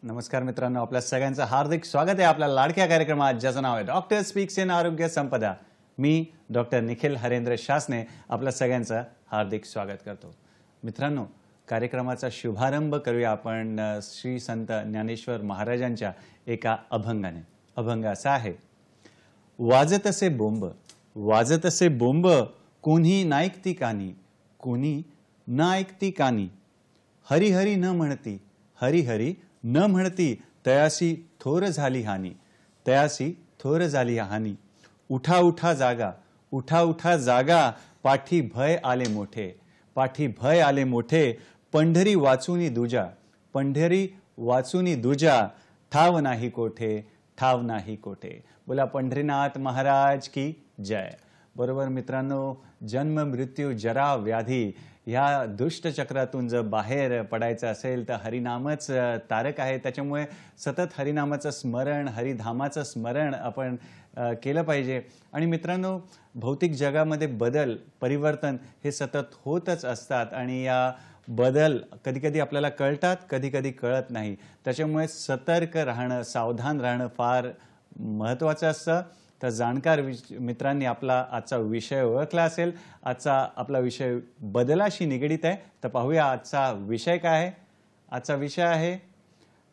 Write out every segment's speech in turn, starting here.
नमस्कार मित्रांनो, आपल्या सगळ्यांचं हार्दिक स्वागत आहे आपल्या लाडक्या कार्यक्रमात ज्याचं नाव आहे डॉक्टर स्पीक्स इन आरोग्य संपदा। मी डॉक्टर निखिल हरेंद्र शासने आपल्या सगळ्यांचं हार्दिक स्वागत करतो। मित्रांनो, कार्यक्रमाचा शुभारंभ करूया आपण श्री संत ज्ञानेश्वर महाराजांच्या एका अभंगाने। अभंग असा आहे, वाजत असे बोंब कोणी नाऐकती कानी, कोणी न ऐकती कानी, हरी हरी न म्हणती, हरी हरी न म्हणती, तयासी थोर झाली हानी, तयासी थोर झाली हानी, उठा उठा जागा, पाठी भय आले मोठे, पाठी भय आले मोठे, पंढरी वाचुनी दुजा, पंढरी वाचुनी दुजा, ठाव नाही कोठे, ठाव नाही कोठे। बोला पंढरीनाथ महाराज की जय। बरोबर मित्रांनो, जन्म मृत्यू जरा व्याधी ह्या दुष्ट चक्रातून जर बाहेर पडायचं असेल तर हरिनामच तारक आहे। त्याच्यामुळे सतत हरिनामाचं स्मरण, हरिधामाचं स्मरण आपण केलं पाहिजे। आणि मित्रांनो, भौतिक जगामध्ये बदल, परिवर्तन हे सतत होतच असतात आणि या बदल कधी कधी आपल्याला कळतात, कधी कधी कळत नाही। त्याच्यामुळे सतर्क राहणं, सावधान राहणं फार महत्त्वाचं असतं। तर जाणकार मित्रांनी आपला आजचा विषय ओळखला असेल। आजचा आपला विषय बदलाशी निगडित आहे। तर पाहूया आजचा विषय काय आहे। आजचा विषय आहे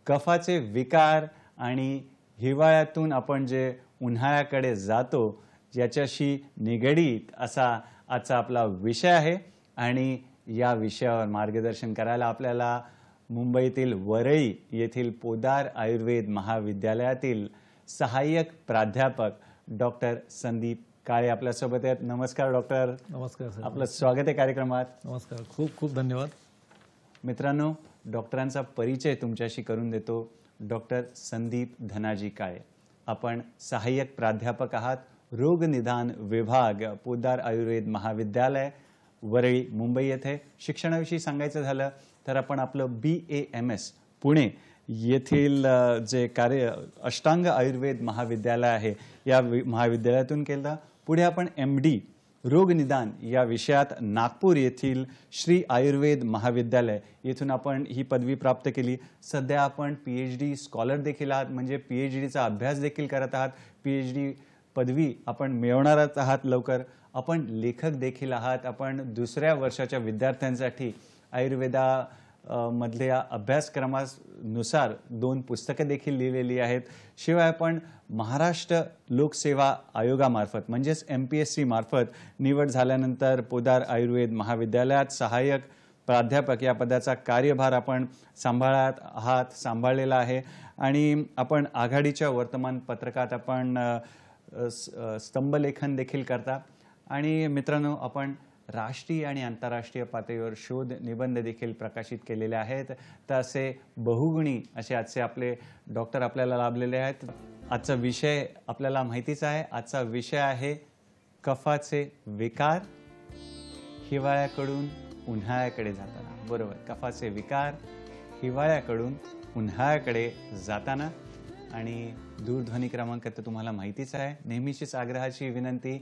कफाचे विकार आणि हिवाळ्यातून आपण जे उन्हाळ्याकडे जातो याच्याशी निगडित असा आजचा आपला विषय आहे। आणि या विषयावर मार्गदर्शन करायला आपल्याला मुंबईतील वरळी येथील पोदार आयुर्वेद महाविद्यालयातील सहाय्यक प्राध्यापक डॉक्टर संदीप काळे आपल्या सोबत आहेत। नमस्कार डॉक्टर। नमस्कार सर, आपलं स्वागत आहे कार्यक्रमात। नमस्कार, खूप खूप धन्यवाद। मित्रांनो, डॉक्टरांचा परिचय तुमच्याशी करून देतो। डॉक्टर संदीप धनाजी काळे, आपण सहाय्यक प्राध्यापक आहात, रोग निदान विभाग, पोदार आयुर्वेद महाविद्यालय, वरळी, मुंबई येथे। शिक्षणाविषयी सांगायचं झालं तर आपण आपलं BAMS पुणे येथील जे कार्य अष्टांग आयुर्वेद महाविद्यालय आहे या महाविद्यालयातून केलं। पुढे आपण MD रोग निदान या विषयात नागपूर येथील श्री आयुर्वेद महाविद्यालय येथून आपण ही पदवी प्राप्त केली। सध्या आपण PhD स्कॉलर देखील आहात, म्हणजे PhDचा अभ्यास देखील करत आहात। PhD पदवी आपण मिळवणार आहात लवकर। आपण लेखक देखील आहात। आपण दुसऱ्या वर्षाच्या विद्यार्थ्यांसाठी आयुर्वेदा मधल्या अभ्यासक्रमानुसार 2 पुस्तके देखील लिहिलेली आहेत। शिवाय आपण महाराष्ट्र लोकसेवा आयोगामार्फत म्हणजेच MPSC मार्फत निवड झाल्यानंतर पोदार आयुर्वेद महाविद्यालयात सहाय्यक प्राध्यापक या पदाचा कार्यभार आपण सांभाळलेला आहे। आणि आपण आघाडीच्या वर्तमानपत्रकात आपण स्तंभलेखन देखील करता। आणि मित्रांनो, आपण राष्ट्रीय आणि आंतरराष्ट्रीय पातळीवर शोध निबंध देखील प्रकाशित केलेले आहेत। तर असे बहुगुणी असे आजचे आपले डॉक्टर आपल्याला लाभलेले आहेत। आजचा विषय आपल्याला माहितीच आहे। आजचा विषय आहे कफाचे विकार हिवाळ्याकडून उन्हाळ्याकडे जाताना। बरोबर, कफाचे विकार हिवाळ्याकडून उन्हाळ्याकडे जाताना। आणि दूरध्वनी क्रमांक तर तुम्हाला माहितीच आहे। नेहमीचीच आग्रहाची विनंती,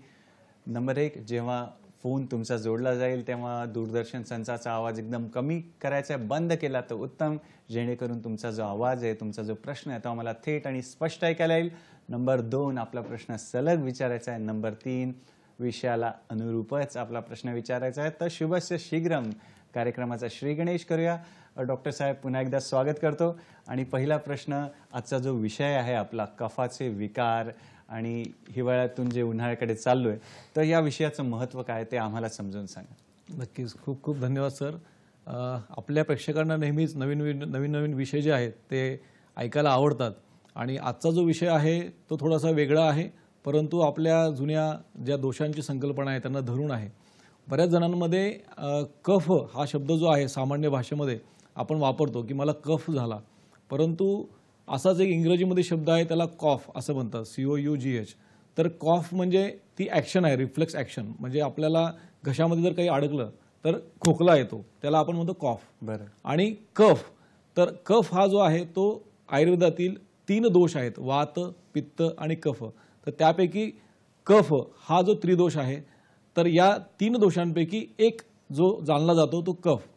नंबर 1, जेव्हा फोन तुमचा जोडला जाईल तेव्हा दूरदर्शन संचाचा आवाज एकदम कमी करायचा, बंद केला तर उत्तम, जेणेकरून तुमचा जो आवाज आहे, तुमचा जो प्रश्न आहे तो आम्हाला थेट आणि स्पष्ट ऐकायला येईल। नंबर 2, आपला प्रश्न सलग विचारायचा आहे। नंबर 3, विषयाला अनुरूपच आपला प्रश्न विचारायचा आहे। तर शुभस्य शीघ्रम कार्यक्रमाचा श्री गणेश करूया। डॉक्टर साहेब, पुन्हा एकदा स्वागत करतो। आणि पहिला प्रश्न, आजचा जो विषय आहे आपला कफाचे विकार आणि हिवाळ्यातून जे उन्हाळ्याकडे चाललोय, तर या विषयाचं महत्त्व काय ते आम्हाला समजून सांगा। नक्कीच, खूप खूप धन्यवाद सर। आपल्या प्रेक्षकांना नेहमीच नवीन विषय जे आहेत ते ऐकायला आवडतात। आणि आजचा जो विषय आहे तो थोडासा वेगळा आहे, परंतु आपल्या जुन्या ज्या दोषांची संकल्पना आहे त्यांना धरून आहे। बऱ्याच जणांमध्ये कफ हा शब्द जो आहे सामान्य भाषेमध्ये आपण वापरतो की मला कफ झाला, परंतु असाच एक इंग्रजीमध्ये शब्द आहे, त्याला कॉफ असं म्हणतात, COUGH। तर कॉफ म्हणजे ती ॲक्शन आहे, रिफ्लेक्स ॲक्शन, म्हणजे आपल्याला घशामध्ये जर काही अडकलं तर खोकला येतो, त्याला आपण म्हणतो कॉफ। बरं। आणि कफ, तर कफ हा जो आहे तो आयुर्वेदातील 3 दोष आहेत, वात, पित्त आणि कफ। तर त्यापैकी कफ हा जो त्रिदोष आहे, तर या 3 दोषांपैकी एक जो जाणला जातो तो कफ,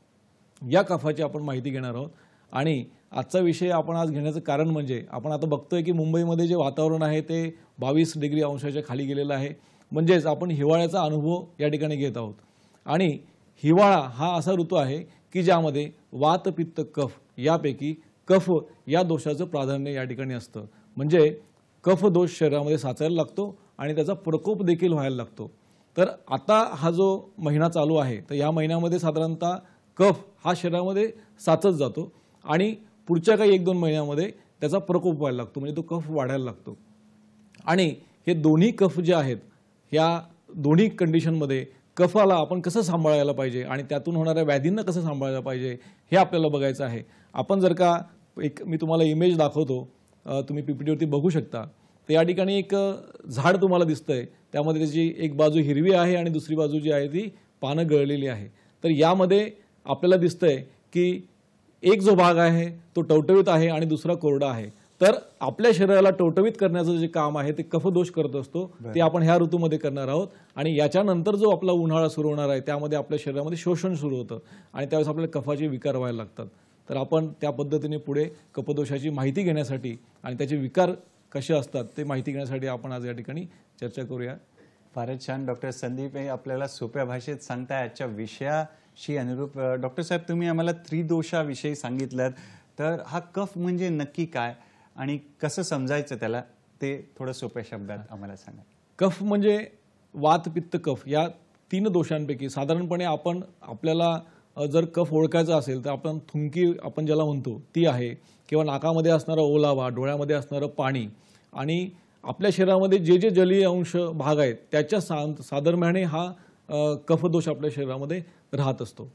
या कफाची आपण माहिती घेणार आहोत। आणि आजचा विषय आपण आज घेण्याचं कारण म्हणजे आपण आता बघतोय की मुंबईमध्ये जे वातावरण आहे ते 22 डिग्री अंशाच्या खाली गेलेलं आहे. म्हणजेच आपण हिवाळ्याचा अनुभव या ठिकाणी घेत आहोत. आणि हिवाळा हा असा ऋतू आहे की ज्यामध्ये वात पित्त कफ यापैकी कफ या दोषाचं प्राधान्य या ठिकाणी असतं. म्हणजे कफ दोष शरीरामध्ये साचायला लागतो आणि त्याचा प्रकोप देखील व्हायला लागतो. तर आता हा जो महिना चालू आहे तर या महिन्यामध्ये साधारणतः कफ हा शरीरामध्ये साचत जातो आणि पुढच्या काही 1-2 महिन्यामध्ये त्याचा प्रकोप व्हायला लागतो, म्हणजे तो कफ वाढायला लागतो. आणि हे दोन्ही कफ जे आहेत या दोन्ही कंडिशनमध्ये कफाला आपण कसं सांभाळायला पाहिजे आणि त्यातून होणाऱ्या व्याधींना कसं सांभाळायला पाहिजे हे आपल्याला बघायचं आहे. आपण जर का मी तुम्हाला इमेज दाखवतो, तुम्ही पीपीटीवरती बघू शकता. तर या ठिकाणी एक झाड तुम्हाला दिसतंय, त्यामध्ये त्याची एक बाजू हिरवी आहे आणि दुसरी बाजू जी आहे ती पानं गळलेली आहे. तर यामध्ये आपल्याला दिसतंय की एक जो भाग आहे तो टवटवीत आहे आणि दुसरा कोरडा आहे. तर आपल्या शरीराला टवटवीत करण्याचं जे काम आहे ते कफदोष करत असतो, ते आपण ह्या ऋतूमध्ये करणार आहोत. आणि याच्यानंतर जो आपला उन्हाळा सुरू होणार आहे त्यामध्ये आपल्या शरीरामध्ये शोषण सुरू होतं आणि त्यावेळेस आपल्याला कफाचे विकार व्हायला लागतात. तर आपण त्या पद्धतीने पुढे कफदोषाची माहिती घेण्यासाठी आणि त्याचे विकार कसे असतात ते माहिती घेण्यासाठी आपण आज या ठिकाणी चर्चा करूया. फारच छान डॉक्टर संदीप हे आपल्याला सोप्या भाषेत सांगताय आजच्या विषयाशी अनुरूप. डॉक्टर साहेब, तुम्ही आम्हाला त्रिदोषाविषयी सांगितलं, तर हा कफ म्हणजे नक्की काय आणि कसं समजायचं त्याला ते थोडं सोप्या शब्दात आम्हाला सांगा. कफ म्हणजे वात पित्त कफ या 3 दोषांपैकी साधारणपणे आपल्याला जर कफ ओळखायचा असेल तर आपण थुंकी आपण ज्याला म्हणतो ती आहे, किंवा नाकामध्ये असणारा ओलावा, डोळ्यामध्ये असणारं पाणी आणि आपल्या शरीरामध्ये जे जलीय अंश भाग आहेत त्याच्या साधर्म्याने हा कफदोष आपल्या शरीरामध्ये राहत असतो.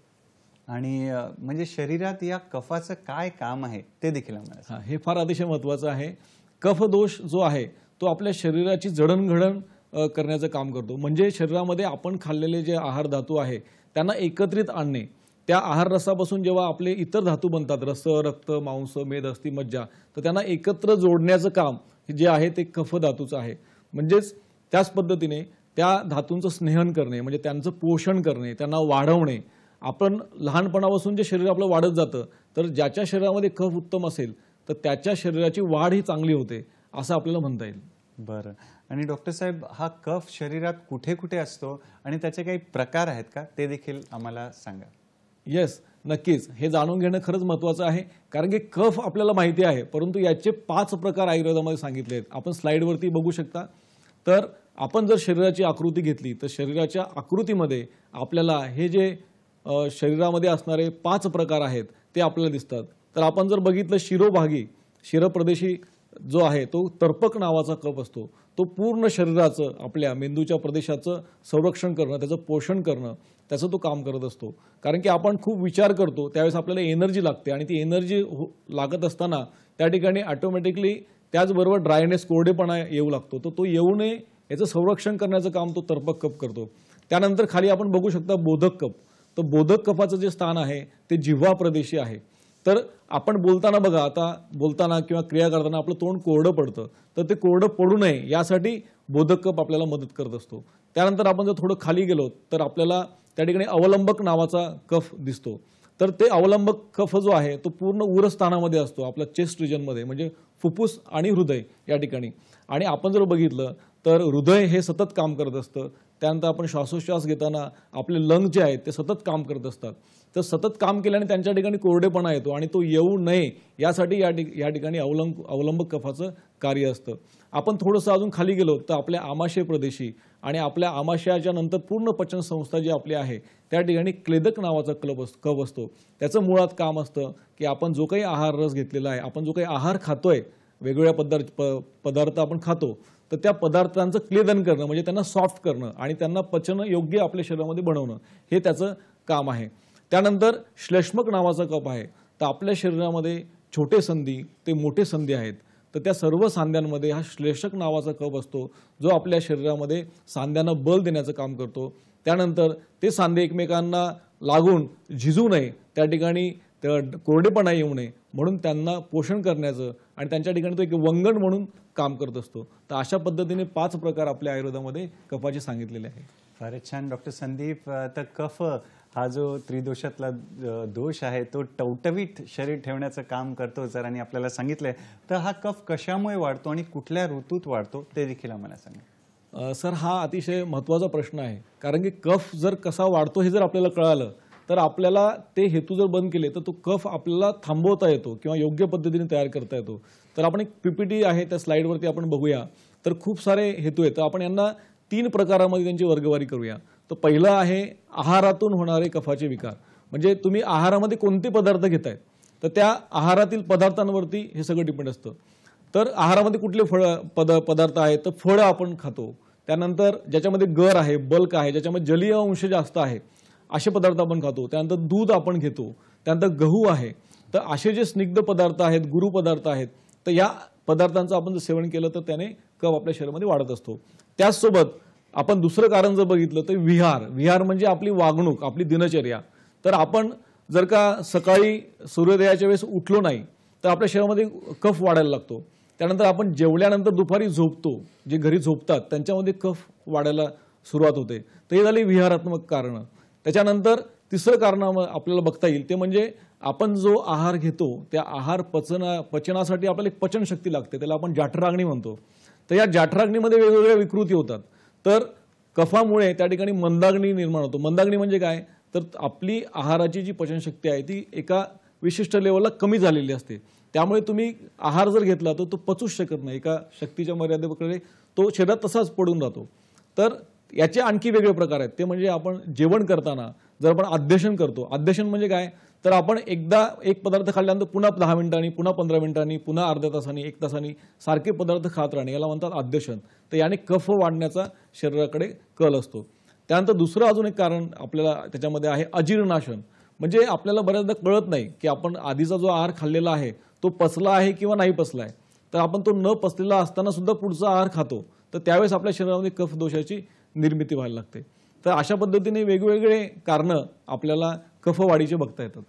आणि म्हणजे शरीरात या कफाचं काय काम आहे ते देखील आम्हाला सांगा. हे फार अतिशय महत्त्वाचं आहे. कफदोष जो आहे तो आपल्या शरीराची जडणघडण करण्याचं काम करतो. म्हणजे शरीरामध्ये आपण खाल्लेले जे आहार धातू आहे त्यांना एकत्रित आणणे. त्या आहार रसापासून जेव्हा आपले इतर धातू बनतात, रस, रक्त, मांस, मेद, अस्थी, मज्जा, तर त्यांना एकत्र जोडण्याचं काम जे आहे ते कफ धातूचं आहे. म्हणजेच त्याच पद्धतीने त्या धातूंचं स्नेहन करणे, म्हणजे त्यांचं पोषण करणे, त्यांना वाढवणे. आपण लहानपणापासून जे शरीर आपलं वाढत जातं, तर ज्याच्या शरीरामध्ये कफ उत्तम असेल तर त्याच्या शरीराची वाढ ही चांगली होते असं आपल्याला म्हणता येईल. बरं. आणि डॉक्टर साहेब, हा कफ शरीरात कुठे कुठे असतो आणि त्याचे काही प्रकार आहेत का ते देखील आम्हाला सांगा. येस, नक्कीच. हे जाणून घेणं खरंच महत्त्वाचं आहे, कारण की कफ आपल्याला माहिती आहे, परंतु याचे 5 प्रकार आयुर्वेदामध्ये सांगितले आहेत. आपण स्लाईडवरती बघू शकता. तर आपण जर शरीराची आकृती घेतली तर शरीराच्या आकृतीमध्ये आपल्याला हे जे शरीरामध्ये असणारे 5 प्रकार आहेत ते आपल्याला दिसतात. तर आपण जर बघितलं शिरोभागी, शिरप्रदेशी जो आहे तो तर्पक नावाचा कफ असतो. तो पूर्ण शरीराचं, आपल्या मेंदूच्या प्रदेशाचं संरक्षण करणं, त्याचं पोषण करणं, त्याचं तो काम करत असतो. कारण की आपण खूप विचार करतो त्यावेळेस आपल्याला एनर्जी लागते आणि ती एनर्जी लागत असताना त्या ठिकाणी ऑटोमॅटिकली त्याचबरोबर ड्रायनेस, कोरडेपणा येऊ लागतो. तो येऊ नये याचं संरक्षण करण्याचं काम तो तर्पक कफ करतो. त्यानंतर खाली आपण बघू शकता बोधक कफ. तर बोधक कफाचं जे स्थान आहे ते जिव्हा प्रदेशी आहे. तर आपण बोलताना बघा, आता बोलताना किंवा क्रिया करताना आपलं तोंड कोरडं पडतं, तर ते कोरडं पडू नये यासाठी बोधक कफ आपल्याला मदत करत असतो. त्यानंतर आपण जर थोडं खाली गेलो तर आपल्याला त्या ठिकाणी अवलंबक नावाचा कफ दिसतो. तर ते अवलंबक कफ जो आहे तो पूर्ण उरस्थानामध्ये असतो, आपल्या चेस्ट रिजनमध्ये, म्हणजे फुफ्फुस आणि हृदय या ठिकाणी. आणि आपण जर बघितलं तर हृदय हे सतत काम करत असतं. त्यानंतर आपण श्वासोच्छ्वास घेताना आपले लंग जे आहेत ते सतत काम करत असतात. तर सतत काम केल्याने त्यांच्या ठिकाणी कोरडेपणा येतो आणि तो येऊ नये यासाठी या ठिकाणी अवलंबक कफाचं कार्य असतं. आपण थोडंसं अजून खाली गेलो तर आपल्या आमाशय प्रदेशी आणि आपल्या आमाशयाच्या नंतर पूर्ण पचन संस्था जी आपली आहे त्या ठिकाणी क्लेदक नावाचा कफ असतो. त्याचं मुळात काम असतं की आपण जो काही आहार रस घेतलेला आहे, आपण जो काही आहार खातोय, वेगवेगळ्या पदार्थ आपण खातो, तर त्या पदार्थांचं क्लेदन करणं, म्हणजे त्यांना सॉफ्ट करणं आणि त्यांना पचन योग्य आपल्या शरीरामध्ये बनवणं, हे त्याचं काम आहे. त्यानंतर श्लेष्मक नावाचा कफ आहे. तर आपल्या शरीरामध्ये छोटे संधी ते मोठे संधी आहेत, तर त्या सर्व सांध्यांमध्ये हा श्लेषक नावाचा कफ असतो जो आपल्या शरीरामध्ये सांध्यांना बल देण्याचं काम करतो. त्यानंतर ते सांधे एकमेकांना लागून झिजू नये, त्या ठिकाणी कोरडेपणा येऊ नये म्हणून त्यांना पोषण करण्याचं आणि त्यांच्या ठिकाणी तो एक वंगण म्हणून काम करत असतो. तर अशा पद्धतीने 5 प्रकार आपल्या आयुर्वेदामध्ये कफाचे सांगितलेले आहेत. फारच छान डॉक्टर संदीप. तर कफ हा जो त्रिदोषातला दोष आहे तो टवटवीत शरीर ठेवण्याचं काम करतो जर, आणि आपल्याला सांगितलंय तर हा कफ कशामुळे वाढतो आणि कुठल्या ऋतूत वाढतो ते देखील आम्हाला सांगा. सर, हा अतिशय महत्त्वाचा प्रश्न आहे. कारण की कफ जर कसा वाढतो हे जर आपल्याला कळालं तर आपल्याला ते हेतू जर बंद केले तर तो कफ आपल्याला थांबवता येतो किंवा योग्य पद्धतीने तयार करता येतो. तर आपण एक पीपीटी आहे त्या स्लाईडवरती आपण बघूया. तर खूप सारे हेतू आहेत. तर आपण यांना 3 प्रकारामध्ये त्यांची वर्गवारी करूया. तर पहिलं आहे आहारातून होणारे कफाचे विकार. म्हणजे तुम्ही आहारामध्ये कोणते पदार्थ घेताय तर त्या आहारातील पदार्थांवरती हे सगळं डिपेंड असतं. तर आहारामध्ये कुठले पदार्थ आहेत तर फळं आपण खातो. त्यानंतर ज्याच्यामध्ये गर आहे, बल्क आहे, ज्याच्यामध्ये जलीय अंश जास्त आहे असे पदार्थ आपण खातो. त्यानंतर दूध आपण घेतो. त्यानंतर गहू आहे. तर असे जे स्निग्ध पदार्थ आहेत, गुरू पदार्थ आहेत, तर या पदार्थांचं आपण जर सेवन केलं तर त्याने कफ आपल्या शरीरामध्ये वाढत असतो. त्याचसोबत आपण दुसरं कारण जर बघितलं तर विहार म्हणजे आपली वागणूक, आपली दिनचर्या. तर आपण जर का सकाळी सूर्योदयाच्या वेळेस उठलो नाही तर आपल्या शरीरामध्ये कफ वाढायला लागतो. त्यानंतर आपण जेवल्यानंतर दुपारी झोपतो, जे घरी झोपतात त्यांच्यामध्ये कफ वाढायला सुरुवात होते. तर हे झाली विहारात्मक कारणं. त्याच्यानंतर तिसरं कारण आपल्याला बघता येईल ते म्हणजे आपण जो आहार घेतो त्या आहार पचनासाठी आपल्याला एक पचनशक्ती लागते, त्याला आपण जाठराग्नी म्हणतो. तर या जाठराग्नीमध्ये वेगवेगळ्या विकृती होतात. तर कफामुळे त्या ठिकाणी मंदाग्नी निर्माण होतो. मंदाग्नी म्हणजे काय तर आपली आहाराची जी पचनशक्ती आहे ती एका विशिष्ट लेवलला कमी झालेली असते. त्यामुळे तुम्ही आहार जर घेतला तर तो पचूच शकत नाही. एका शक्तीच्या मर्यादेकडे तो शरीरात तसाच पडून राहतो. तर याचे आणखी वेगळे प्रकार आहेत. ते म्हणजे आपण जेवण करताना जर आपण आद्यशन करतो. आद्यशन म्हणजे काय तर आपण एकदा एक पदार्थ खाल्ल्यानंतर पुन्हा 10 मिनिटांनी, पुन्हा 15 मिनिटांनी, पुन्हा अर्ध्या तासांनी, 1 तासांनी सारखे पदार्थ खात राहणे याला म्हणतात आद्यशन. तर याने कफ वाढण्याचा शरीराकडे कल असतो. त्यानंतर दुसरं अजून एक कारण आपल्याला त्याच्यामध्ये आहे अजीर्णाशन. म्हणजे आपल्याला बऱ्याचदा कळत नाही की आपण आधीचा जो आहार खाल्लेला आहे तो पचला आहे किंवा नाही पचला आहे. तर आपण तो न पचलेला असताना सुद्धा पुढचा आहार खातो. तर त्यावेळेस आपल्या शरीरामध्ये कफ दोषाची निर्मिती व्हायला लागते. तर अशा पद्धतीने वेगवेगळे कारणं आपल्याला कफवाढीचे बघता येतात.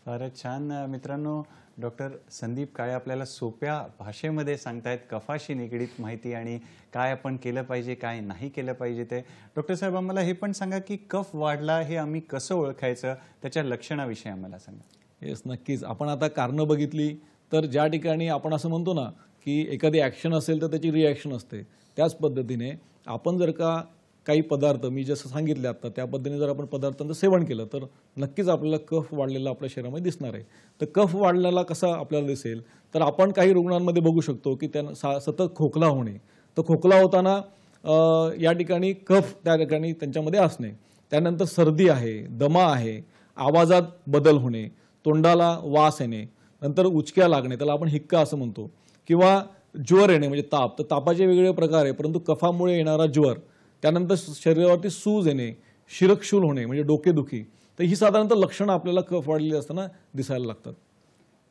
फारच छान. मित्रांनो, डॉक्टर संदीप काळे आपल्याला सोप्या भाषेमध्ये सांगतायत कफाशी निगडीत माहिती आणि काय आपण केलं पाहिजे, काय नाही केलं पाहिजे ते. डॉक्टर साहेब, आम्हाला हे पण सांगा की कफ वाढला हे आम्ही कसं ओळखायचं, त्याच्या लक्षणाविषयी आम्हाला सांगा. येस, नक्कीच. आपण आता कारणं बघितली तर ज्या ठिकाणी आपण असं म्हणतो ना की एखादी ॲक्शन असेल तर त्याची रिॲक्शन असते, त्याच पद्धतीने आपण जर का काही पदार्थ मी जसं सांगितले आता त्या पद्धतीने जर आपण पदार्थांचं सेवन केलं तर नक्कीच आपल्याला कफ वाढलेला आपल्या शरीरामध्ये दिसणार आहे. तर कफ वाढलेला कसा आपल्याला दिसेल तर आपण काही रुग्णांमध्ये बघू शकतो की त्यांना सतत खोकला होणे. तर खोकला होताना या ठिकाणी कफ त्या ठिकाणी त्यांच्यामध्ये असणे. त्यानंतर सर्दी आहे, दमा आहे, आवाजात बदल होणे, तोंडाला वास येणे, नंतर उचक्या लागणे, त्याला आपण हिक्का असं म्हणतो, किंवा ज्वर येणे म्हणजे ताप. तर तापाचे वेगवेगळे प्रकार आहे, परंतु कफामुळे येणारा ज्वर. त्यानंतर शरीरावरती सूज येणे, शिरकशूल होणे म्हणजे डोकेदुखी. तर ही साधारणतः लक्षणं आपल्याला कफ वाढलेली असताना दिसायला लागतात.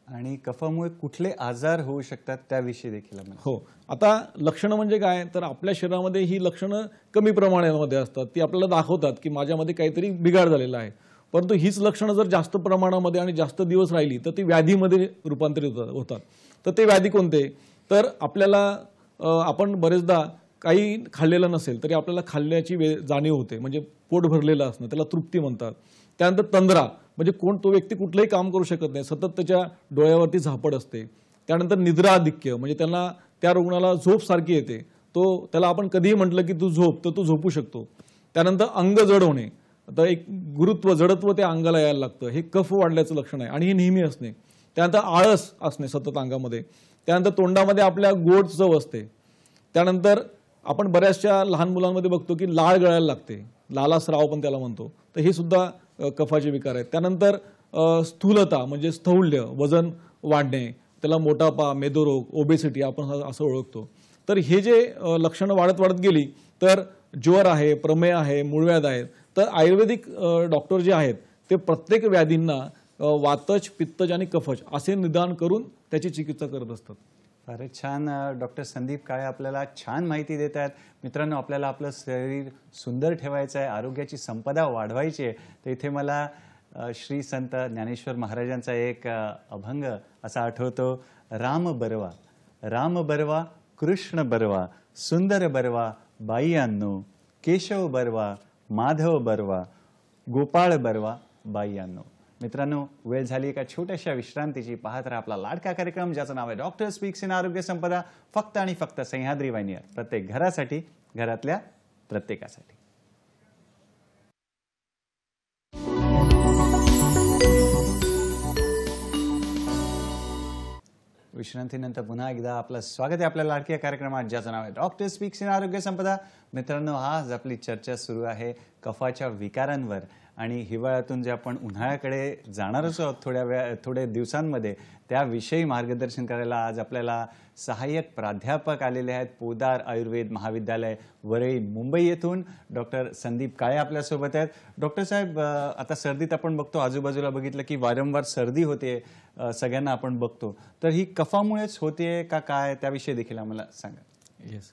आणि कफामुळे कुठले आजार होऊ शकतात त्याविषयी देखील आम्हाला. हो, आता लक्षणं म्हणजे काय तर आपल्या शरीरामध्ये ही लक्षणं कमी प्रमाणामध्ये असतात. ती आपल्याला दाखवतात की माझ्यामध्ये काहीतरी बिघाड झालेला आहे. परंतु हीच लक्षणं जर जास्त प्रमाणामध्ये आणि जास्त दिवस राहिली तर ती व्याधीमध्ये रूपांतरित होतात. तर ते व्याधी कोणते तर आपल्याला आपण बरेचदा काही खाल्लेलं नसेल तरी आपल्याला खाल्ल्याची जाणीव होते, म्हणजे पोट भरलेलं असणं, त्याला तृप्ती म्हणतात. त्यानंतर तंद्रा म्हणजे तो व्यक्ती कुठलंही काम करू शकत नाही, सतत त्याच्या डोळ्यावरती झापड असते. त्यानंतर निद्राधिक्य म्हणजे त्यांना त्या रुग्णाला झोप सारखी येते, त्याला आपण कधीही म्हटलं की तू झोप तर तू झोपू शकतो. त्यानंतर अंग जड होणे, तर एक गुरुत्व जडत्व त्या अंगाला यायला लागतं, हे कफ वाढल्याचं लक्षण आहे आणि हे नेहमी असणे. त्यानंतर आळस असणे सतत अंगामध्ये. त्यानंतर तोंडामध्ये आपल्या गोड चव असते. त्यानंतर आपण बऱ्याचशा लहान मुलांमध्ये बघतो की लाळ गळायला लागते, लालास्राव पण त्याला म्हणतो. तर हे सुद्धा कफाचे विकार आहेत. त्यानंतर स्थूलता म्हणजे स्थौल्य, वजन वाढणे, त्याला मोटापा, मेदोरोग, ओबेसिटी आपण असं ओळखतो. तर हे जे लक्षणं वाढत वाढत गेली तर ज्वर आहे, प्रमेय आहे, मूळव्याध आहेत. तर आयुर्वेदिक डॉक्टर जे आहेत ते प्रत्येक व्याधींना वातज, पित्तज आणि कफज असे निदान करून त्याची चिकित्सा करत असतात. फारच छान. डॉक्टर संदीप काळे आपल्याला छान माहिती देत आहेत. मित्रांनो, आपल्याला आपलं शरीर सुंदर ठेवायचं आहे, आरोग्याची संपदा वाढवायची आहे. तर इथे मला श्री संत ज्ञानेश्वर महाराजांचा एक अभंग असा आठवतो. राम बरवा कृष्ण बरवा, सुंदर बरवा बाई अन्नो, केशव बर्वा, माधव बर्वा, गोपाळ बर्वा बाई यांनो. मित्रांनो, वेळ झाली एका छोट्याशा विश्रांतीची. पाहत राहा आपला लाडका कार्यक्रम ज्याचं नाव आहे डॉक्टर स्पीक्स इन आरोग्य संपदा, फक्त आणि फक्त सह्याद्री वाहिनीवर. प्रत्येक घरासाठी, घरातल्या प्रत्येकासाठी. विश्रांतीनंतर पुन्हा एकदा आपलं स्वागत आहे आपल्या लाडक्या कार्यक्रमात ज्याचं नाव आहे डॉक्टर स्पीक्स इन आरोग्य संपदा. मित्रांनो, आज आपली चर्चा सुरू आहे कफाच्या विकारांवर. आणि हिवाळ्यातून जे आपण उन्हाळ्याकडे जाणारच आहोत थोड्या दिवसांमध्ये, त्याविषयी मार्गदर्शन करायला आज आपल्याला सहाय्यक प्राध्यापक आलेले आहेत. पोदार आयुर्वेद महाविद्यालय वरळी मुंबई येथून डॉक्टर संदीप काळे आपल्यासोबत आहेत. डॉक्टर साहेब, आता सर्दीत आपण बघतो, आजूबाजूला बघितलं की वारंवार सर्दी होते, सगळ्यांना आपण बघतो. तर ही कफामुळेच होते का काय, त्याविषयी देखील आम्हाला सांगा. येस,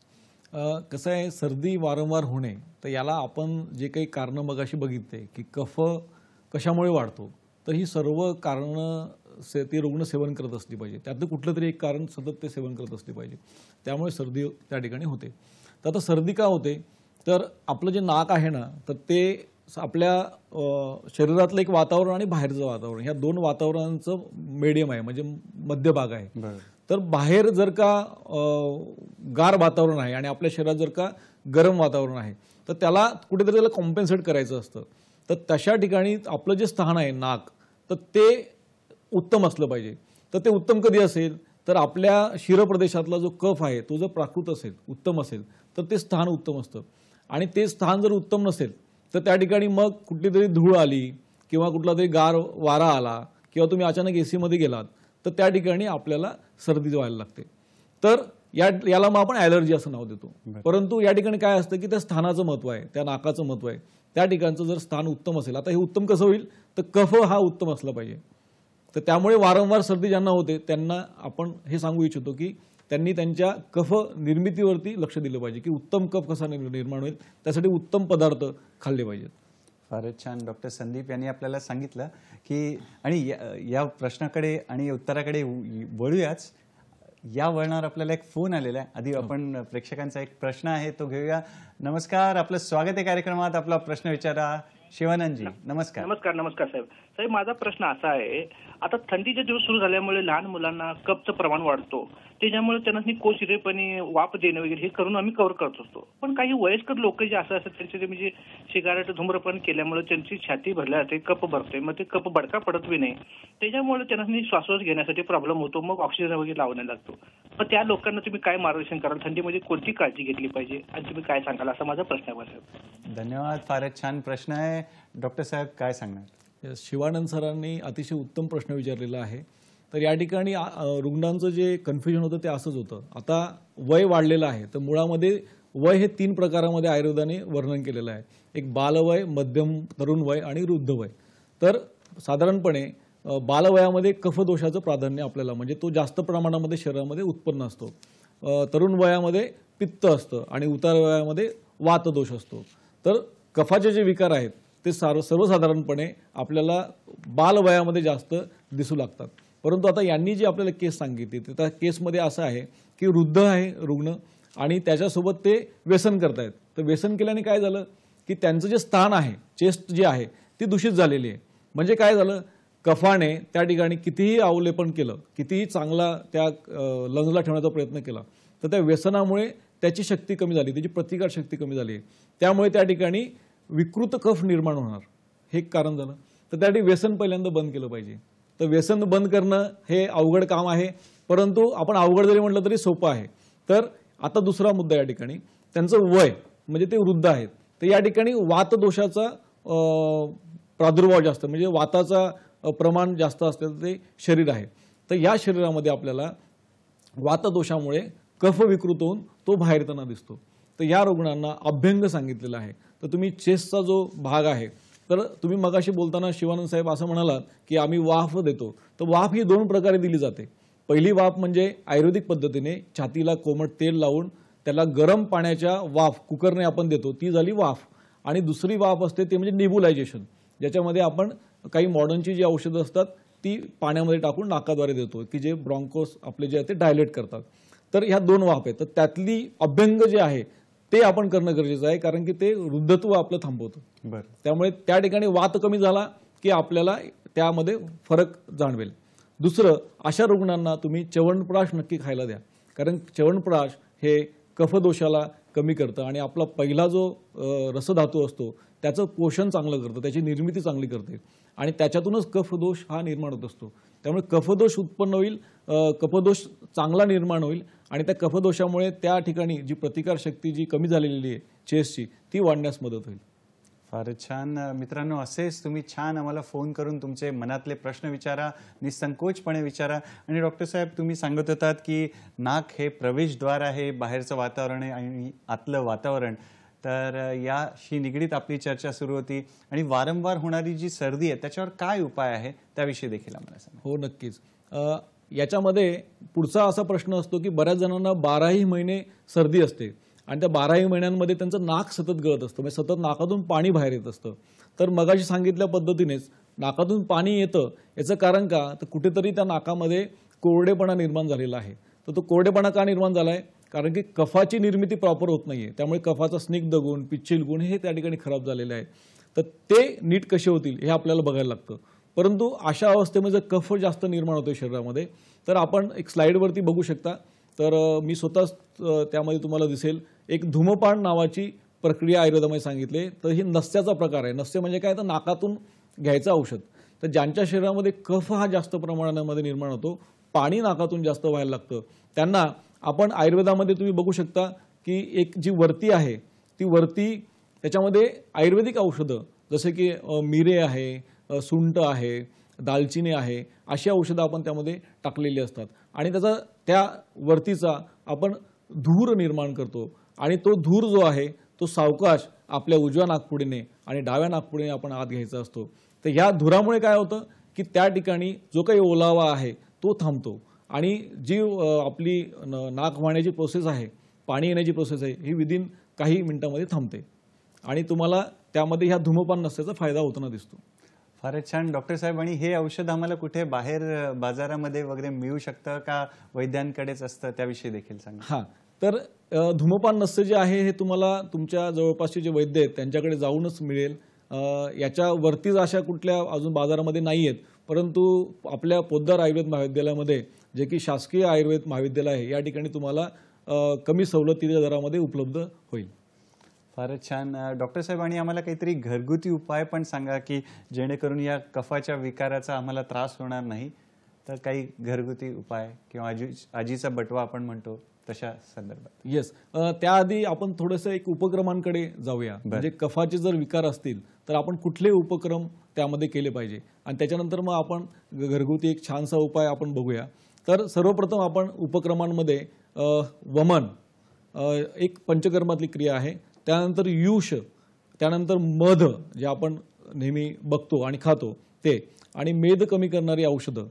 कसं आहे, सर्दी वारंवार होणे, तर याला आपण जे काही कारणं मगाशी बघितले की कफ कशामुळे वाढतो, तर ही सर्व कारणं ते रुग्ण सेवन करत असली पाहिजे. त्यातलं कुठलं तरी एक कारण सतत ते सेवन करत असले पाहिजे, त्यामुळे सर्दी त्या ठिकाणी होते. तर आता सर्दी का होते, तर आपलं जे नाक आहे ना, तर ते आपल्या शरीरातलं एक वातावरण आणि बाहेरचं वातावरण, ह्या दोन वातावरणांचं मीडियम आहे, म्हणजे मध्यभाग आहे. तर बाहेर जर का गार वातावरण आहे आणि आपल्या शरीरात जर का गरम वातावरण आहे, तर त्याला कुठेतरी त्याला कॉम्पेन्सेट करायचं असतं. तर तशा ठिकाणी आपलं जे स्थान आहे नाक, तर ते उत्तम असलं पाहिजे. तर ते उत्तम कधी असेल, तर आपल्या शिरप्रदेशातला जो कफ आहे तो जर प्राकृत असेल, उत्तम असेल, तर ते स्थान उत्तम असतं. आणि ते स्थान जर उत्तम नसेल, तर त्या ठिकाणी मग कुठली तरी धूळ आली किंवा कुठला तरी गार वारा आला किंवा तुम्ही अचानक AC मध्ये गेलात, तर त्या ठिकाणी आपल्याला सर्दी व्हायला लागते. तर याला मग आपण ॲलर्जी असं नाव देतो. परंतु या ठिकाणी काय असतं की त्या स्थानाचं महत्त्व आहे, त्या नाकाचं महत्त्व आहे. त्या ठिकाणचं जर स्थान उत्तम असेल, आता हे उत्तम कसं होईल, तर कफ हा उत्तम असला पाहिजे. तर त्यामुळे वारंवार सर्दी ज्यांना होते त्यांना आपण हे सांगू इच्छितो की त्यांनी त्यांच्या कफ निर्मितीवरती लक्ष दिलं पाहिजे, की उत्तम कफ कसा निर्माण होईल, त्यासाठी उत्तम पदार्थ खाल्ले पाहिजेत. फारच छान. डॉक्टर संदीप यांनी आपल्याला सांगितलं की, आणि या प्रश्नाकडे आणि उत्तराकडे वळूयाच. या वळणावर आपल्याला एक फोन आलेला आहे. आधी आपण प्रेक्षकांचा एक प्रश्न आहे तो घेऊया. नमस्कार, आपलं स्वागत आहे कार्यक्रमात. आपला प्रश्न विचारा. शिवानंदजी, नमस्कार. नमस्कार. नमस्कार साहेब. साहेब, माझा प्रश्न असा आहे, आता थंडीचे दिवस सुरू झाल्यामुळे लहान मुलांना कफचं प्रमाण वाढतो, त्याच्यामुळे त्यांना कोशिरेपणे वाफ देणं वगैरे हे करून आम्ही कव्हर करत असतो. पण काही वयस्कर लोक जे असं असतात, त्यांचे म्हणजे सिगारेट धूम्रपान केल्यामुळे त्यांची छाती भरल्या जाते, कफ भरते, मग ते कफ बडका पडत बी नाही, त्याच्यामुळे त्यांना श्वासोच्छवास घेण्यासाठी प्रॉब्लेम होतो, मग ऑक्सिजन वगैरे लावण्याला लागतो. मग त्या लोकांना तुम्ही काय मार्गदर्शन कराल, थंडीमध्ये कोणती काळजी घेतली पाहिजे आणि तुम्ही काय सांगाल, असा माझा प्रश्न आहे साहेब. धन्यवाद. फारच छान प्रश्न आहे. डॉक्टर साहेब काय सांगणार. शिवानंद सरांनी अतिशय उत्तम प्रश्न विचारलेला आहे. तर या ठिकाणी रुग्णांचं जे कन्फ्युजन होतं ते असंच होतं. आता वय वाढलेलं आहे, तर मुळामध्ये वय हे 3 प्रकारामध्ये आयुर्वेदाने वर्णन केलेलं आहे. एक बालवय, मध्यम तरुण वय आणि वृद्ध वय. तर साधारणपणे बालवयामध्ये कफदोषाचं प्राधान्य आपल्याला, म्हणजे तो जास्त प्रमाणामध्ये शरीरामध्ये उत्पन्न असतो. तरुण वयामध्ये पित्त असतं आणि उतार वयामध्ये वातदोष असतो. तर कफाचे जे विकार आहेत ते सर्वसाधारणपणे आपल्याला बालवयामध्ये जास्त दिसू लागतात. परंतु आता यांनी जी आपल्याला केस सांगितली, त्या केसमध्ये असं आहे की वृद्ध आहे रुग्ण आणि त्याच्यासोबत ते व्यसन करतायत. तर व्यसन केल्याने काय झालं की त्यांचं जे स्थान आहे, चेस्ट जी आहे ती दूषित झालेली आहे. म्हणजे काय झालं, कफाने त्या ठिकाणी कितीही अवलेपन केलं, कितीही चांगला त्या लंग्सला ठेवण्याचा प्रयत्न केला, तर त्या व्यसनामुळे त्याची शक्ती कमी झाली, त्याची प्रतिकार शक्ती कमी झाली. त्यामुळे त्या ठिकाणी विकृत कफ निर्माण होणार, हे एक कारण झालं. तर त्यासाठी व्यसन पहिल्यांदा बंद केलं पाहिजे. तर व्यसन बंद करणं हे अवघड काम आहे, परंतु आपण अवघड जरी म्हटलं तरी सोपं आहे. तर आता दुसरा मुद्दा या ठिकाणी, त्यांचं वय, म्हणजे ते वृद्ध आहेत, तर या ठिकाणी वातदोषाचा प्रादुर्भाव जास्त, म्हणजे वाताचा प्रमाण जास्त असलेलं ते शरीर आहे. तर या शरीरामध्ये आपल्याला वातदोषामुळे कफ विकृत होऊन तो बाहेर येताना दिसतो. तर या रुग्णांना अभ्यंग सांगितलेला आहे. तर तुम्ही चेस्टचा जो भाग आहे, तर तुम्ही मगाशी बोलताना शिवानंद साहेब असं म्हणालात की आम्ही वाफ देतो. तर वाफ ही 2 प्रकारे दिली जाते. पहिली वाफ म्हणजे आयुर्वेदिक पद्धतीने छातीला कोमट तेल लावून त्याला गरम पाण्याच्या वाफ कुकरने आपण देतो, ती झाली वाफ. आणि दुसरी वाफ असते ते म्हणजे नेब्युलायझेशन, ज्याच्यामध्ये आपण काही मॉडर्नची जी औषधं असतात ती पाण्यामध्ये टाकून नाकाद्वारे देतो, की जे ब्रॉन्कोस आपले जे आहे ते डायलेट करतात. तर ह्या 2 वाफ आहेत. तर त्यातली अभ्यंग जे आहे ते आपण करणं गरजेचं आहे, कारण की ते वृद्धत्व आपलं थांबवतं. बरं. त्यामुळे त्या ठिकाणी वात कमी झाला की आपल्याला त्यामध्ये फरक जाणवेल. दुसरं, अशा रुग्णांना तुम्ही च्यवनप्राश नक्की खायला द्या, कारण च्यवनप्राश हे कफदोषाला कमी करतं आणि आपला पहिला जो रसधातू असतो त्याचं पोषण चांगलं करतं, त्याची निर्मिती चांगली करते आणि त्याच्यातूनच कफदोष हा निर्माण होत असतो. त्यामुळे कफदोष उत्पन्न होईल, कफदोष चांगला निर्माण होईल आणि त्या कफदोषामुळे त्या ठिकाणी जी प्रतिकारशक्ती जी कमी झालेली आहे चेस्टची, ती वाढण्यास मदत होईल. फारच छान. मित्रांनो, असेच तुम्ही छान आम्हाला फोन करून तुमचे मनातले प्रश्न विचारा, निसंकोचपणे विचारा. आणि डॉक्टर साहेब, तुम्ही सांगत होतात की नाक हे प्रवेशद्वार आहे, बाहेरचं वातावरण आहे आणि आतलं वातावरण. तर याशी निगडीत आपली चर्चा सुरू होती आणि वारंवार होणारी जी सर्दी आहे त्याच्यावर काय उपाय आहे त्याविषयी देखील आम्हाला सांगा. हो, नक्कीच. याच्यामध्ये पुढचा असा प्रश्न असतो की बऱ्याच जणांना 12ही महिने सर्दी असते आणि त्या 12ही महिन्यांमध्ये त्यांचं नाक सतत गळत असतं, म्हणजे सतत नाकातून पाणी बाहेर येत असतं. तर मगाशी सांगितल्या पद्धतीनेच नाकातून पाणी येतं याचं कारण का, तर कुठेतरी त्या नाकामध्ये कोरडेपणा निर्माण झालेला आहे. तर तो कोरडेपणा का निर्माण झाला आहे, कारण की कफाची निर्मिती प्रॉपर होत नाहीये, त्यामुळे कफाचा स्निग्ध गुण, पिच्छिल गुण हे त्या ठिकाणी खराब झालेले आहे. तर ते नीट कसे होतील हे आपल्याला बघायला लागतं. परंतु अशा अवस्थेमध्ये जर कफ जास्त निर्माण होतो शरीरामध्ये, तर आपण एक स्लाईडवरती बघू शकता. तर मी स्वतःच त्यामध्ये तुम्हाला दिसेल एक धूमपान नावाची प्रक्रिया आयुर्वेदामध्ये सांगितले. तर ही नस्याचा प्रकार आहे. नस्य म्हणजे काय, तर नाकातून घ्यायचं औषध. तर ज्यांच्या शरीरामध्ये कफ हा जास्त प्रमाणामध्ये निर्माण होतो, पाणी नाकातून जास्त व्हायला लागतं, त्यांना आपण आयुर्वेदामध्ये तुम्ही बघू शकता की एक जी वर्ती आहे ती वर्ती, त्याच्यामध्ये आयुर्वेदिक औषधं जसे की मिरे आहे, सुंठ आहे, दालचिनी आहे, अशी औषधं आपण त्यामध्ये टाकलेली असतात आणि त्याचा त्या वर्तीचा आपण धूर निर्माण करतो आणि तो धूर जो आहे तो सावकाश आपल्या उजव्या नाकपुडीने आणि डाव्या नाकपुडीने आपण आत घ्यायचा असतो. तर या धुरामुळे काय होतं की त्या ठिकाणी जो काही ओलावा आहे तो थांबतो आणि जी आपली नाक वाहण्याची प्रोसेस आहे, पाणी येण्याची प्रोसेस आहे, ही विदिन काही मिनिटांमध्ये थांबते आणि तुम्हाला त्यामध्ये ह्या धूमपान नसल्याचा फायदा होताना दिसतो. फारच छान डॉक्टर साहेब. आणि हे औषध आम्हाला कुठे बाहेर बाजारामध्ये वगैरे मिळू शकतं का, वैद्यांकडेच असतं, त्याविषयी देखील सांगा. हां, तर धूमपान नस्य जे आहे हे तुम्हाला तुमच्या जवळपासचे जे वैद्य आहेत त्यांच्याकडे जाऊनच मिळेल. याच्यावरतीच अशा कुठल्या अजून बाजारामध्ये नाही आहेत, परंतु आपल्या पोद्दार आयुर्वेद महाविद्यालयामध्ये, जे की शासकीय आयुर्वेद महाविद्यालय आहे, या ठिकाणी तुम्हाला कमी सवलतीच्या दरामध्ये उपलब्ध होईल. फारच छान. डॉक्टर साहेब, आणि आम्हाला काहीतरी घरगुती उपाय पण सांगा की जेणेकरून या कफाच्या विकाराचा आम्हाला त्रास होणार नाही. तर काही घरगुती उपाय किंवा आजीचा बटवा आपण म्हणतो तशा संदर्भात. येस, त्याआधी आपण थोडंसं एक उपक्रमांकडे जाऊया. म्हणजे कफाचे जर विकार असतील तर आपण कुठले उपक्रम त्यामध्ये केले पाहिजे आणि त्याच्यानंतर मग आपण घरगुती एक छानसा उपाय आपण बघूया. तर सर्वप्रथम आपण उपक्रमांमध्ये वमन, एक पंचकर्मातली क्रिया आहे, त्यानंतर युष, त्यानंतर मध जे आपण नेहमी बघतो आणि खातो ते, आणि मेद कमी करणारी औषधं,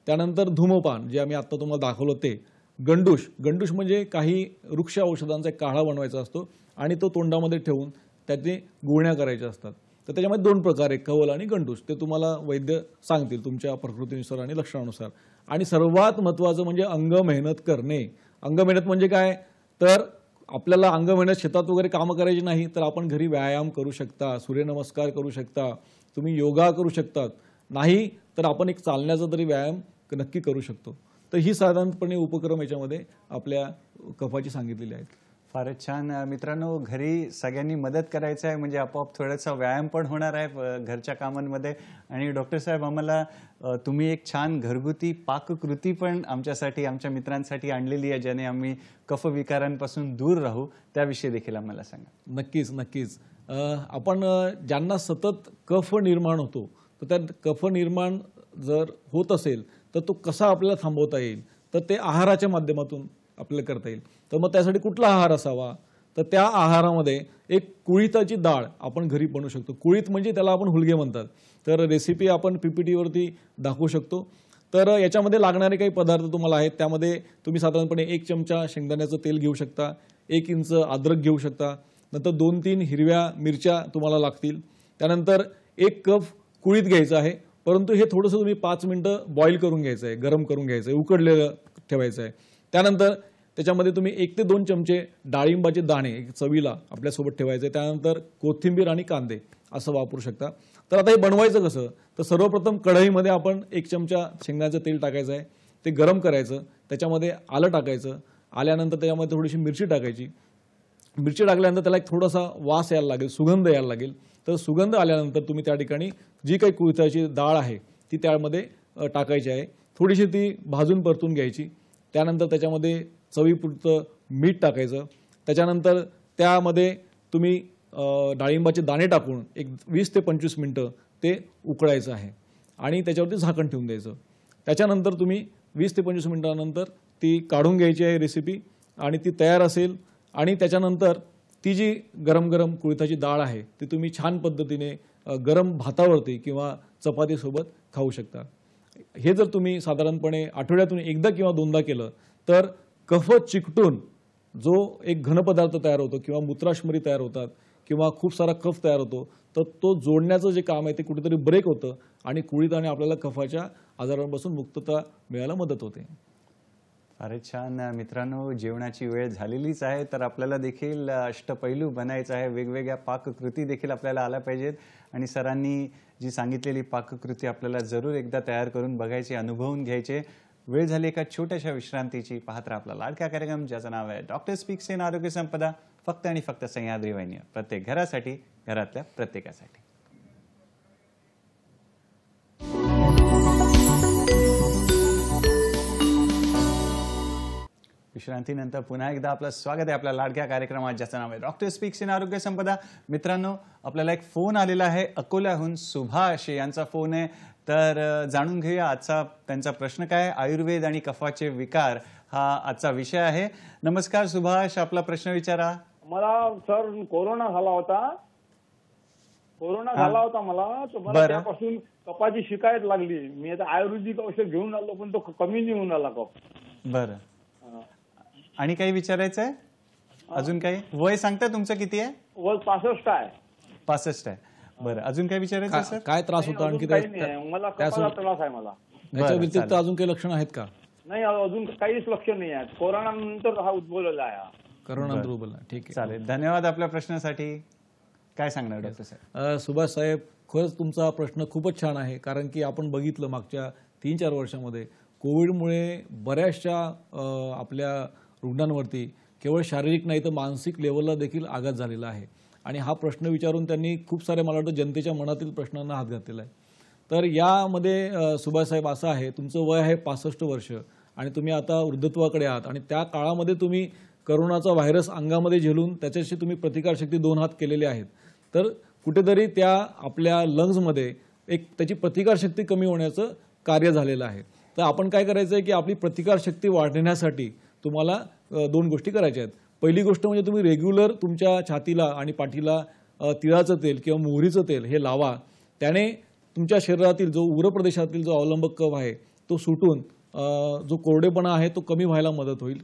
त्यानंतर धूमपान जे आम्ही आत्ता तुम्हाला दाखवलं ते, गंडूश, गंडूश म्हणजे काही वृक्ष औषधांचा एक काढा बनवायचा असतो आणि तो तोंडामध्ये ठेवून त्याचे गुळण्या करायच्या असतात. तर त्याच्यामध्ये दोन प्रकार आहे, कवल आणि गंडूश. ते तुम्हाला वैद्य सांगतील तुमच्या प्रकृतीनुसार आणि लक्षणानुसार. आणि सर्वात महत्त्वाचं म्हणजे अंग मेहनत करणे. अंग मेहनत म्हणजे काय, तर आपल्याला अंग मेहनत शेतात वगैरे कामं करायची नाही, तर आपण घरी व्यायाम करू शकता, सूर्यनमस्कार करू शकता, तुम्ही योगा करू शकतात, नाही तर आपण एक चालण्याचा तरी व्यायाम नक्की करू शकतो. तर ही साधारणपणे उपक्रम याच्यामध्ये आपल्या कफाची सांगितलेली आहेत. फारच छान. मित्रांनो, घरी सगळ्यांनी मदत करायचं आहे म्हणजे आपोआप थोडासा व्यायाम पण होणार आहे घरच्या कामांमध्ये. आणि डॉक्टर साहेब, आम्हाला तुम्ही एक छान घरगुती पाककृती पण आमच्यासाठी, आमच्या मित्रांसाठी आणलेली आहे, ज्याने आम्ही कफविकारांपासून दूर राहू, त्याविषयी देखील आम्हाला सांगा. नक्कीच नक्कीच. आपण ज्यांना सतत कफ निर्माण होतो, तर त्या कफ निर्माण जर होत असेल तर तो कसा आपल्याला थांबवता येईल, तर ते आहाराच्या माध्यमातून आपल्याला करता येईल. तर मग त्यासाठी कुठला आहार असावा, तर त्या आहारामध्ये एक कुळीथाची डाळ आपण घरी बनवू शकतो. कुळीथ म्हणजे त्याला आपण हुलगे म्हणतात. तर रेसिपी आपण PPT-वरती दाखवू शकतो. तर याच्यामध्ये लागणारे काही पदार्थ तुम्हाला आहेत, त्यामध्ये तुम्ही साधारणपणे 1 चमचा शेंगदाण्याचं तेल घेऊ शकता, 1 इंच अद्रक घेऊ शकता, नंतर 2-3 हिरव्या मिरच्या तुम्हाला लागतील, त्यानंतर 1 कप कुळीथ घ्यायचं आहे, परंतु हे थोडंसं तुम्ही 5 मिनिटं बॉईल करून घ्यायचं आहे, गरम करून घ्यायचं आहे, उकडलेलं ठेवायचं आहे. त्यानंतर त्याच्यामध्ये तुम्ही 1 ते 2 चमचे डाळिंबाचे दाणे चवीला आपल्यासोबत ठेवायचे. त्यानंतर कोथिंबीर आणि कांदे असं वापरू शकता. तर आता हे बनवायचं कसं, तर सर्वप्रथम कढईमध्ये आपण 1 चमचा शेंगदाण्याचं तेल टाकायचं आहे, ते गरम करायचं. त्याच्यामध्ये आलं टाकायचं. आल्यानंतर त्याच्यामध्ये थोडीशी मिरची टाकायची. मिरची टाकल्यानंतर त्याला एक थोडासा वास यायला लागेल, सुगंध यायला लागेल. तर सुगंध आल्यानंतर तुम्ही त्या ठिकाणी जी काही कुळथाची डाळ आहे ती त्यामध्ये टाकायची आहे. थोडीशी ती भाजून परतून घ्यायची. त्यानंतर त्याच्यामध्ये चवीपुरतं मीठ टाकायचं. त्याच्यानंतर त्यामध्ये तुम्ही डाळिंबाचे दाणे टाकून एक 20 ते 25 मिनटं ते उकळायचं आहे आणि त्याच्यावरती झाकण ठेवून द्यायचं. त्याच्यानंतर तुम्ही 20 ते 25 मिनिटानंतर ती काढून घ्यायची आहे रेसिपी आणि ती तयार असेल. आणि त्याच्यानंतर ती जी गरम गरम कुळथाची डाळ आहे ती तुम्ही छान पद्धतीने गरम भातावरती किंवा चपातीसोबत खाऊ शकता. हे जर तुम्ही साधारणपणे आठवड्यातून एकदा किंवा दोनदा केलं तर कफ चिकटून जो एक घनपदार्थ तयार होतो किंवा मूत्राशमरी तयार होतात किंवा खूप सारा कफ तयार होतो, तर तो जोडण्याचं जे काम आहे ते कुठेतरी ब्रेक होतं आणि कुळीताने आपल्याला कफाच्या आजारांपासून मुक्तता मिळायला मदत होते. फारच छान. मित्रांनो, जेवणाची वेळ झालेलीच आहे, तर आपल्याला देखील अष्टपैलू बनायचं आहे. वेगवेगळ्या पाककृती देखील आपल्याला आल्या पाहिजेत आणि सरांनी जी सांगितलेली पाककृती आपल्याला जरूर एकदा तयार करून बघायची, अनुभवून घ्यायचे. वेळ झाली एका छोट्याशा विश्रांतीची. पाहत राहा आपला लाडका कार्यक्रम ज्याचं नाव आहे डॉक्टर स्पीक्स इन आरोग्य संपदा, फक्त आणि फक्त सह्याद्री वाहिनीवर. प्रत्येक घरासाठी, घरातल्या प्रत्येकासाठी. विश्रांतीनंतर पुन्हा एकदा आपलं स्वागत आहे आपल्या लाडक्या कार्यक्रमात ज्याचं नाव आहे डॉक्टर स्पीक्स इन आरोग्य संपदा. मित्रांनो, आपल्याला एक फोन आलेला आहे अकोल्याहून. सुभाष यांचा फोन आहे, तर जाणून घेऊया आजचा त्यांचा प्रश्न काय. आयुर्वेद आणि कफाचे विकार हा आजचा विषय आहे. नमस्कार सुभाष, आपला प्रश्न विचारा. मला सर कोरोना झाला होता मला, तर मला त्यापासून कफाची शिकायत लागली. मी आता आयुर्वेदिक औषध घेऊन आलो पण तो कमी नाही होऊन आला कफ. बरं, आणि काही विचारायचं आहे अजून? काही वय सांगता तुमचं किती आहे? वय 65 आहे. 65 आहे. बरं, अजून काही विचारायचं आहे सर? काय त्रास होता आणखी? मला कफाचा त्रास आहे मला. याच्या व्यतिरिक्त अजून काही लक्षण आहेत का? नाही, अजून काहीच लक्षण नाही आहे. कोरोना नंतर हा उद्भवलेला आहे. कोरोना नंतर उद्भवला. ठीक आहे, चालेल. धन्यवाद आपल्या प्रश्नासाठी. काय सांगणार डॉक्टर साहेब? सुभाष साहेब, खरंच तुमचा प्रश्न खूपच छान आहे. कारण की आपण बघितलं मागच्या 3-4 वर्षामध्ये कोविडमुळे बऱ्याचशा आपल्या रुग्णांवरती केवळ शारीरिक नाही तर मानसिक लेवलला देखील आघात झालेला आहे. आणि हा प्रश्न विचारून त्यांनी खूप सारे, मला वाटतं, जनतेच्या मनातील प्रश्नांना हात घातलेला आहे. तर यामध्ये सुभाष साहेब असं आहे, तुमचं वय आहे 65 वर्ष आणि तुम्ही आता वृद्धत्वाकडे आहात आणि त्या काळामध्ये तुम्ही करोनाचा व्हायरस अंगामध्ये झेलून त्याच्याशी तुम्ही प्रतिकारशक्ती 2 हात केलेले आहेत. तर कुठेतरी त्या आपल्या लंग्समध्ये एक त्याची प्रतिकारशक्ती कमी होण्याचं कार्य झालेलं आहे. तर आपण काय करायचं आहे की आपली प्रतिकारशक्ती वाढवण्यासाठी तुम्हाला 2 गोष्टी करायच्या आहेत. पहिली गोष्ट म्हणजे तुम्ही रेग्युलर तुमच्या छातीला आणि पाठीला तिळाचं तेल किंवा मोहरीचं तेल हे लावा. त्याने तुमच्या शरीरातील जो उर प्रदेशातील जो अवलंबक कफ आहे तो सुटून जो कोरडेपणा आहे तो कमी व्हायला मदत होईल.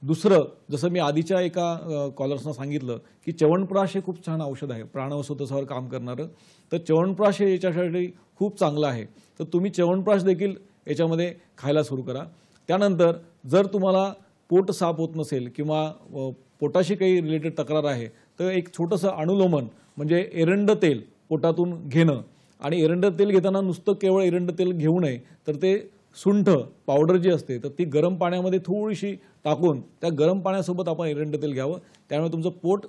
दुसरं, जसं मी आधीच्या एका कॉलर्सना सांगितलं की च्यवनप्राश हे खूप छान औषध आहे, प्राणवसतसावर काम करणारं. तर च्यवनप्राश हे याच्यासाठी खूप चांगलं आहे. तर तुम्ही च्यवनप्राश देखील याच्यामध्ये खायला सुरू करा. त्यानंतर जर तुम्हाला पोट साफ होत नसेल किंवा पोटाशी काही रिलेटेड तक्रार आहे तर एक छोटंसं अनुलोमन म्हणजे एरंड तेल पोटातून घेणं. आणि एरंड तेल घेताना नुसतं केवळ एरंड तेल घेऊ नये, तर ते सुंठ पावडर जी असते तर ती गरम पाण्यामध्ये थोडीशी टाकून त्या गरम पाण्यासोबत आपण एरंड तेल घ्यावं. त्यामुळे तुमचं पोट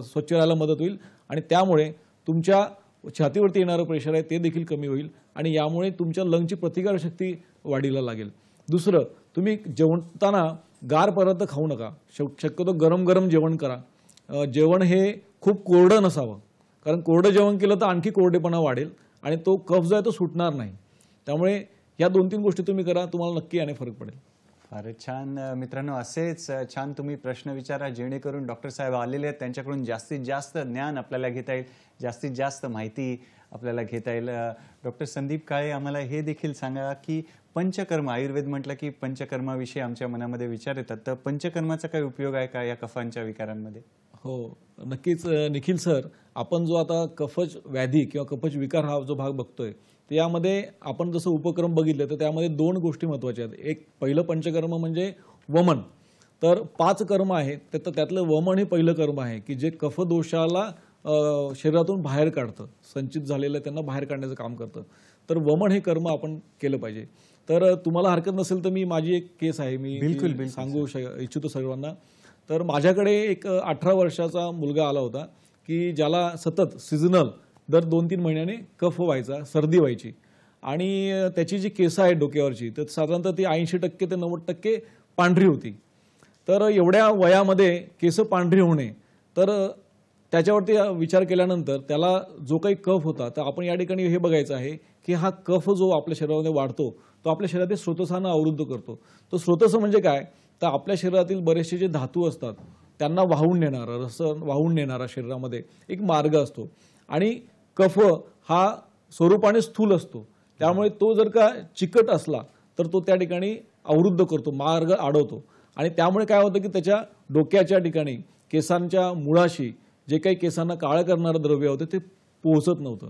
स्वच्छ राहायला मदत होईल आणि त्यामुळे तुमच्या छातीवरती येणारं प्रेशर आहे ते देखील कमी होईल आणि यामुळे तुमच्या लंगची प्रतिकारशक्ती वाढीला लागेल. दुसरं, तुम्ही जेवताना गार पदार्थ खाऊ नका. शक्यतो गरम गरम जेवण करा. जेवण हे खूप कोरडं नसावं, कारण कोरडं जेवण केलं तर आणखी कोरडेपणा वाढेल आणि तो कफ जो आहे तो सुटणार नाही. त्यामुळे या 2-3 गोष्टी तुम्ही करा, तुम्हाला नक्की याने फरक पडेल. फारच छान. मित्रांनो, असेच छान तुम्ही प्रश्न विचारा जेणेकरून डॉक्टर साहेब आलेले आहेत त्यांच्याकडून जास्तीत जास्त ज्ञान आपल्याला घेता येईल, जास्तीत जास्त माहिती आपल्याला घेता येईल. डॉक्टर संदीप काळे, आम्हाला हे देखील सांगा की पंचकर्म, आयुर्वेद म्हटलं की पंचकर्माविषयी आमच्या मनामध्ये विचार येतात, तर पंचकर्माचा काय उपयोग आहे का या कफांच्या विकारांमध्ये? हो, नक्कीच निखिल सर. आपण जो आता कफच व्याधी किंवा कफच विकार हा जो भाग बघतोय तर यामध्ये आपण जसं उपक्रम बघितले तर त्यामध्ये 2 गोष्टी महत्त्वाच्या आहेत. एक पहिलं पंचकर्म म्हणजे वमन. तर 5 कर्म आहेत, त्यातलं वमन हे पहिलं कर्म आहे की जे कफदोषाला शरीरातून बाहेर काढतं, संचित झालेलं त्यांना बाहेर काढण्याचं काम करतं. तर वमन हे कर्म आपण केलं पाहिजे. तर तुम्हाला हरकत नसेल तर मी माझी एक केस आहे, मी बिलकुल सांगू इच्छितो सर्वांना. तर माझ्याकडे एक 18 वर्षाचा मुलगा आला होता की ज्याला सतत सिझनल दर 2-3 महिन्याने कफ व्हायचा, सर्दी व्हायची आणि त्याची जी केसं आहेत डोक्यावरची तर साधारणतः ती 80% ते 90% पांढरी होती. तर एवढ्या वयामध्ये केसं पांढरी होणे, तर त्याच्यावरती विचार केल्यानंतर त्याला जो काही कफ होता, तर आपण या ठिकाणी हे बघायचं आहे की हा कफ जो आपल्या शरीरामध्ये वाढतो तो आपल्या शरीरातील स्रोतसांना अवरुद्ध करतो. तो स्रोतस म्हणजे काय, तर आपल्या शरीरातील बरेचसे जे धातू असतात त्यांना वाहून नेणारा, रस वाहून नेणारा शरीरामध्ये एक मार्ग असतो आणि कफ हा स्वरूपाने स्थूल असतो. त्यामुळे तो जर का चिकट असला तर तो त्या ठिकाणी अवरुद्ध करतो, मार्ग अडवतो आणि त्यामुळे काय होतं की त्याच्या डोक्याच्या ठिकाणी केसांच्या मुळाशी जे काही केसांना काळं करणारं द्रव्य होतं ते पोहोचत नव्हतं.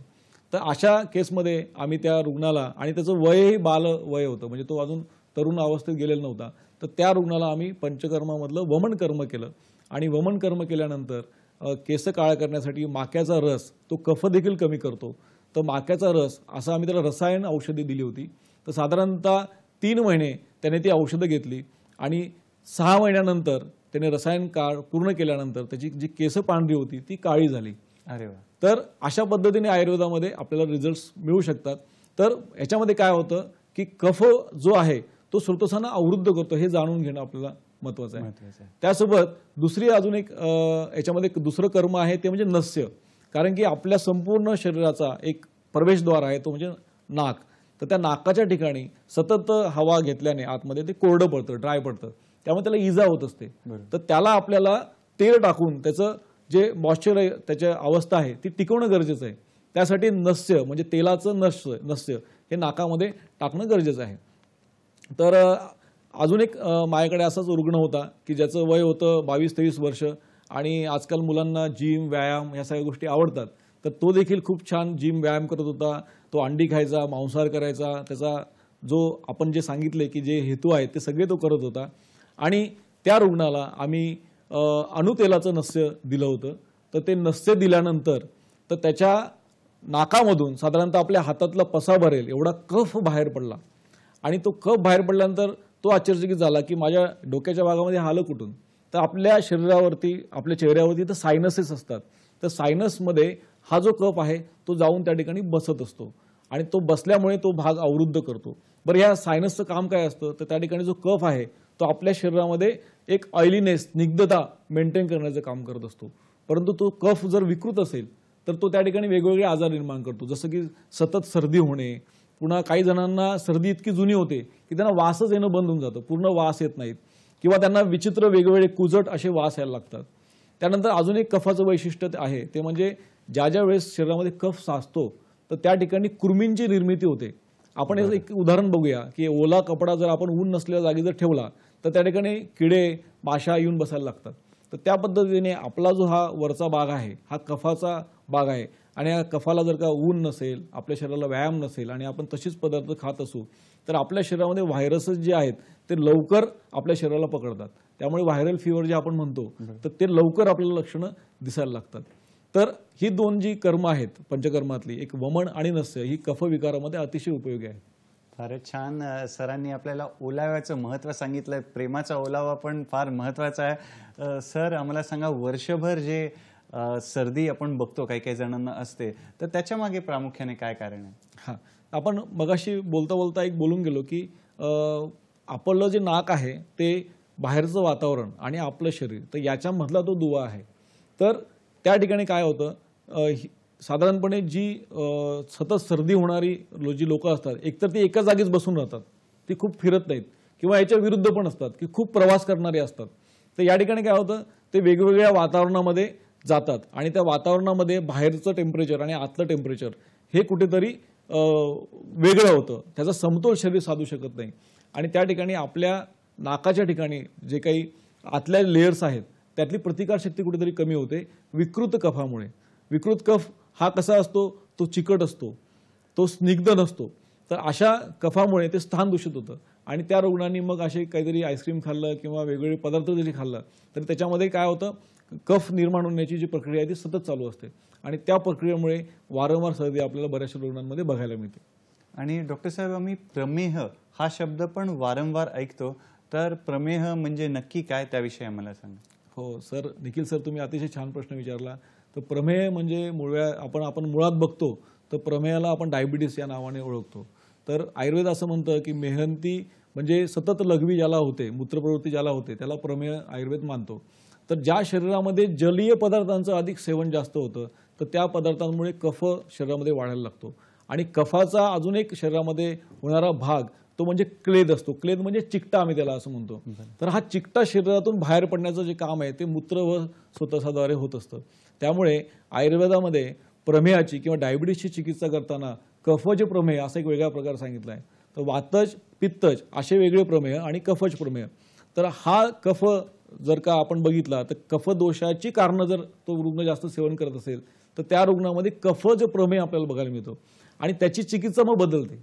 तर अशा केसमध्ये आम्ही त्या रुग्णाला, आणि त्याचं वयही बाल वय होतं, म्हणजे तो अजून तरुण अवस्थेत गेलेला नव्हता, तर त्या रुग्णाला आम्ही पंचकर्मामधलं वमन कर्म केलं आणि वमन कर्म केल्यानंतर केस काळा करण्यासाठी माक्याचा रस तो कफ देखील कमी करतो. तर माक्याचा रस असा आम्ही त्याला रसायन औषधी दिली होती. तर साधारणतः 3 महिने त्याने ती औषधं घेतली आणि 6 महिन्यानंतर त्याने रसायन पूर्ण केल्यानंतर त्याची जी केस पांढरी होती ती काळी झाली. अरे वा. तर अशा पद्धतीने आयुर्वेदामध्ये आपल्याला रिझल्ट्स मिळू शकतात. तर याच्यामध्ये काय होतं की कफ जो आहे तो स्रोतसांना अवरुद्ध करतो हे जाणून घेणं आपल्याला महत्वाचं आहे. त्यासोबत दुसरी अजून एक याच्यामध्ये दुसरं कर्म आहे ते म्हणजे नस्य. कारण की आपल्या संपूर्ण शरीराचा एक प्रवेशद्वार आहे तो म्हणजे नाक. तर त्या नाकाच्या ठिकाणी सतत हवा घेतल्याने आतमध्ये ते कोरडं पडतं, ड्राय पडतं, त्यामुळे त्याला इजा होत असते. तर त्याला आपल्याला तेल टाकून त्याचं जे मॉइश्चर आहे, त्याची अवस्था आहे ती टिकवणं गरजेचं आहे. त्यासाठी नस्य म्हणजे तेलाचं नस्य हे नाकामध्ये टाकणं गरजेचं आहे. तर अजून एक माझ्याकडे असाच रुग्ण होता की ज्याचं वय होतं 22-23 वर्ष आणि आजकाल मुलांना जिम, व्यायाम या सगळ्या गोष्टी आवडतात. तर तो देखील खूप छान जिम, व्यायाम करत होता. तो अंडी खायचा, मांसाहार करायचा, त्याचा जो आपण जे सांगितले की जे हेतू आहेत ते सगळे तो करत होता. आणि त्या रुग्णाला आम्ही अणुतेलाचं नस्य दिलं होतं. तर ते नस्य दिल्यानंतर तर त्याच्या नाकामधून साधारणतः आपल्या हातातला पसा भरेल एवढा कफ बाहेर पडला आणि तो कफ बाहेर पडल्यानंतर तो आश्चर्यचकित झाला की माझ्या डोक्याच्या भागामध्ये आलं कुठून. तर आपल्या शरीरावरती, आपल्या चेहऱ्यावरती तर सायनसेस असतात. तर सायनसमध्ये हा जो कफ आहे तो जाऊन त्या ठिकाणी बसत असतो आणि तो बसल्यामुळे तो भाग अवरुद्ध करतो. बरं, ह्या सायनसचं काम काय असतं, तर त्या ठिकाणी जो कफ आहे तो आपल्या शरीरामध्ये एक ऑइलीनेस, स्निग्धता मेंटेन करण्याचं काम करत असतो. परंतु तो कफ जर विकृत असेल तर तो त्या ठिकाणी वेगवेगळे आजार निर्माण करतो, जसं की सतत सर्दी होणे. पुन्हा काही जणांना सर्दी इतकी जुनी होते की त्यांना वासच येणं बंद होऊन जातं, पूर्ण वास येत नाहीत किंवा त्यांना विचित्र वेगवेगळे कुजट असे वास यायला लागतात. त्यानंतर अजून एक कफाचं वैशिष्ट्य आहे ते म्हणजे ज्या वेळेस शरीरामध्ये कफ साचतो तर त्या ठिकाणी कृमींची निर्मिती होते. आपण याचं एक उदाहरण बघूया की ओला कपडा जर आपण ऊन नसलेल्या जागी जर ठेवला तर त्या ठिकाणी किडे, माशा येऊन बसायला लागतात. तर त्या पद्धतीने आपला जो हा वरचा भाग आहे हा कफाचा भाग आहे आणि या कफाला जर का ऊन नसेल, आपल्या शरीराला व्यायाम नसेल आणि आपण तशीच पदार्थ खात असू तर आपल्या शरीरामध्ये व्हायरसेस जे आहेत ते लवकर आपल्या शरीराला पकडतात. त्यामुळे व्हायरल फीवर जे आपण म्हणतो तर ते लवकर आपल्याला लक्षणं दिसायला लागतात. तर ही दोन जी कर्म आहेत पंचकर्मातली, एक वमन आणि नस्य, ही कफ विकारामध्ये अतिशय उपयोगी आहे. फारच छान सरांनी आपल्याला ओलाव्याचं महत्त्व सांगितलंय. प्रेमाचा ओलावा पण फार महत्त्वाचा आहे. सर, आम्हाला सांगा, वर्षभर जे सर्दी आपण बघतो काही काही जणांना असते, तर त्याच्या मागे प्रामुख्याने काय कारण आहे? हां, आपण मगाशी बोलता बोलता एक बोलून गेलो की आपलं जे नाक आहे ते बाहेरचं वातावरण आणि आपलं शरीर, तर याच्यामधला तो दुवा आहे. तर त्या ठिकाणी काय होतं, साधारणपणे जी सतत सर्दी होणारी जी लोक असतात, एकतर ती एका जागीच बसून राहतात, ती खूप फिरत नाहीत, किंवा याच्या विरुद्ध पण असतात की खूप प्रवास करणारे असतात. तर या ठिकाणी काय होतं, ते वेगवेगळ्या वातावरणामध्ये जातात आणि त्या वातावरणामध्ये बाहेरचं टेम्परेचर आणि आतलं टेम्परेचर हे कुठेतरी वेगळं होतं, त्याचा समतोल शरीर साधू शकत नाही. आणि त्या ठिकाणी आपल्या नाकाच्या ठिकाणी जे काही आतल्या लेयर्स आहेत त्यातली प्रतिकारशक्ती कुठेतरी कमी होते विकृत कफामुळे. विकृत कफ हा कसा असतो, तो चिकट असतो, तो स्निग्ध नसतो. तर अशा कफामुळे ते स्थान दूषित होतं आणि त्या रुग्णांनी मग असे काहीतरी आईस्क्रीम खाल्लं किंवा वेगवेगळे पदार्थ जरी खाल्लं तर त्याच्यामध्ये काय होतं, कफ निर्माण होण्याची जी प्रक्रिया आहे ती सतत चालू असते आणि त्या प्रक्रियेमुळे वारंवार सर्दी आपल्याला बऱ्याचशा रुग्णांमध्ये बघायला मिळते. आणि डॉक्टर साहेब, आम्ही प्रमेह हा शब्द पण वारंवार ऐकतो, तर प्रमेह म्हणजे नक्की काय त्याविषयी आम्हाला सांगा. हो सर, निखिल सर, तुम्ही अतिशय छान प्रश्न विचारला. तर प्रमेह म्हणजे आपण मुळात बघतो तर प्रमेहाला आपण डायबिटीस या नावाने ओळखतो. तर आयुर्वेद असं म्हणतं की मेहनती म्हणजे सतत लघवी ज्याला होते, मूत्रप्रवृत्ती ज्याला होते, त्याला प्रमेह आयुर्वेद मानतो. तर ज्या शरीरामध्ये जलीय पदार्थांचं अधिक सेवन जास्त होतं तर त्या पदार्थांमुळे कफ शरीरामध्ये वाढायला लागतो आणि कफाचा अजून एक शरीरामध्ये होणारा भाग तो म्हणजे क्लेद असतो. क्लेद म्हणजे चिकटा आम्ही त्याला असं म्हणतो. तर हा चिकटा शरीरातून बाहेर पडण्याचं जे काम आहे ते मूत्र व स्वतःद्वारे होत असतं. त्यामुळे आयुर्वेदामध्ये प्रमेहाची किंवा डायबिटीसची चिकित्सा करताना कफज प्रमेह असा एक वेगळा प्रकार सांगितला आहे. तर वातज, पित्तज असे वेगळे प्रमेह आणि कफज प्रमेह. तर हा कफ जर का आपण बघितला तर कफदोषाची कारणं जर तो रुग्ण जास्त सेवन करत असेल तर त्या रुग्णामध्ये कफज प्रमेह आपल्याला बघायला मिळतो आणि त्याची चिकित्सा मग बदलते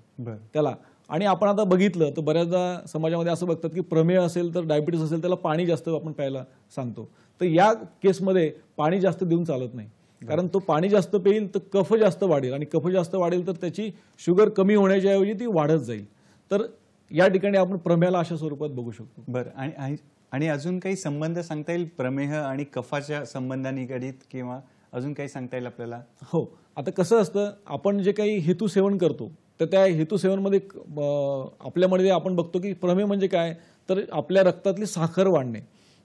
त्याला. आणि आपण आता बघितलं तर बऱ्याचदा समाजामध्ये असं बघतात की प्रमेह असेल तर डायबिटीस असेल त्याला पाणी जास्त आपण प्यायला सांगतो. तर या केसमध्ये पाणी जास्त देऊन चालत नाही, कारण तो पाणी जास्त पेईल तर कफ जास्त वाढेल आणि कफ जास्त वाढेल तर त्याची शुगर कमी होण्याच्या ऐवजी ती वाढत जाईल. तर या ठिकाणी आपण प्रमेहाला अशा स्वरूपात बघू शकतो. बरं, आणि अजून काही संबंध सांगता येईल प्रमेह आणि कफाच्या संबंधानिगडीत किंवा अजून काही सांगता येईल आपल्याला? हो, आता कसं असतं, आपण जे काही हेतू सेवन करतो तर त्या हेतू सेवनमध्ये आपल्यामध्ये आपण बघतो की प्रमेह म्हणजे काय, तर आपल्या रक्तातली साखर वाढणे.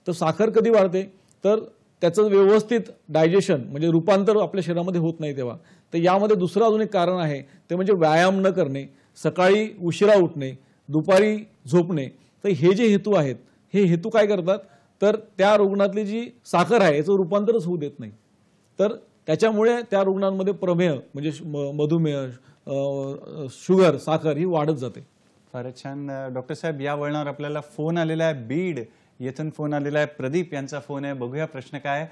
तर साखर कधी वाढते तर त्याचं व्यवस्थित डायजेशन म्हणजे रूपांतर आपल्या शरीरामध्ये होत नाही तेव्हा. तर यामध्ये दुसरं अजून एक कारण आहे ते म्हणजे व्यायाम न करणे, सकाळी उशिरा उठणे, दुपारी झोपणे. तर हे जे हेतू आहेत हे हेतू काय करतात तर त्या रुग्णातली जी साखर आहे याचं रूपांतरच होऊ देत नाही. तर त्याच्यामुळे त्या रुग्णांमध्ये प्रमेह म्हणजे मधुमेह, शुगर, साखर ही वाढत जाते. फारच छान डॉक्टर साहेब. या वळणावर आपल्याला फोन आलेला आहे, बीड येथून फोन आलेला आहे. प्रदीप यांचा फोन आहे, बघूया प्रश्न काय.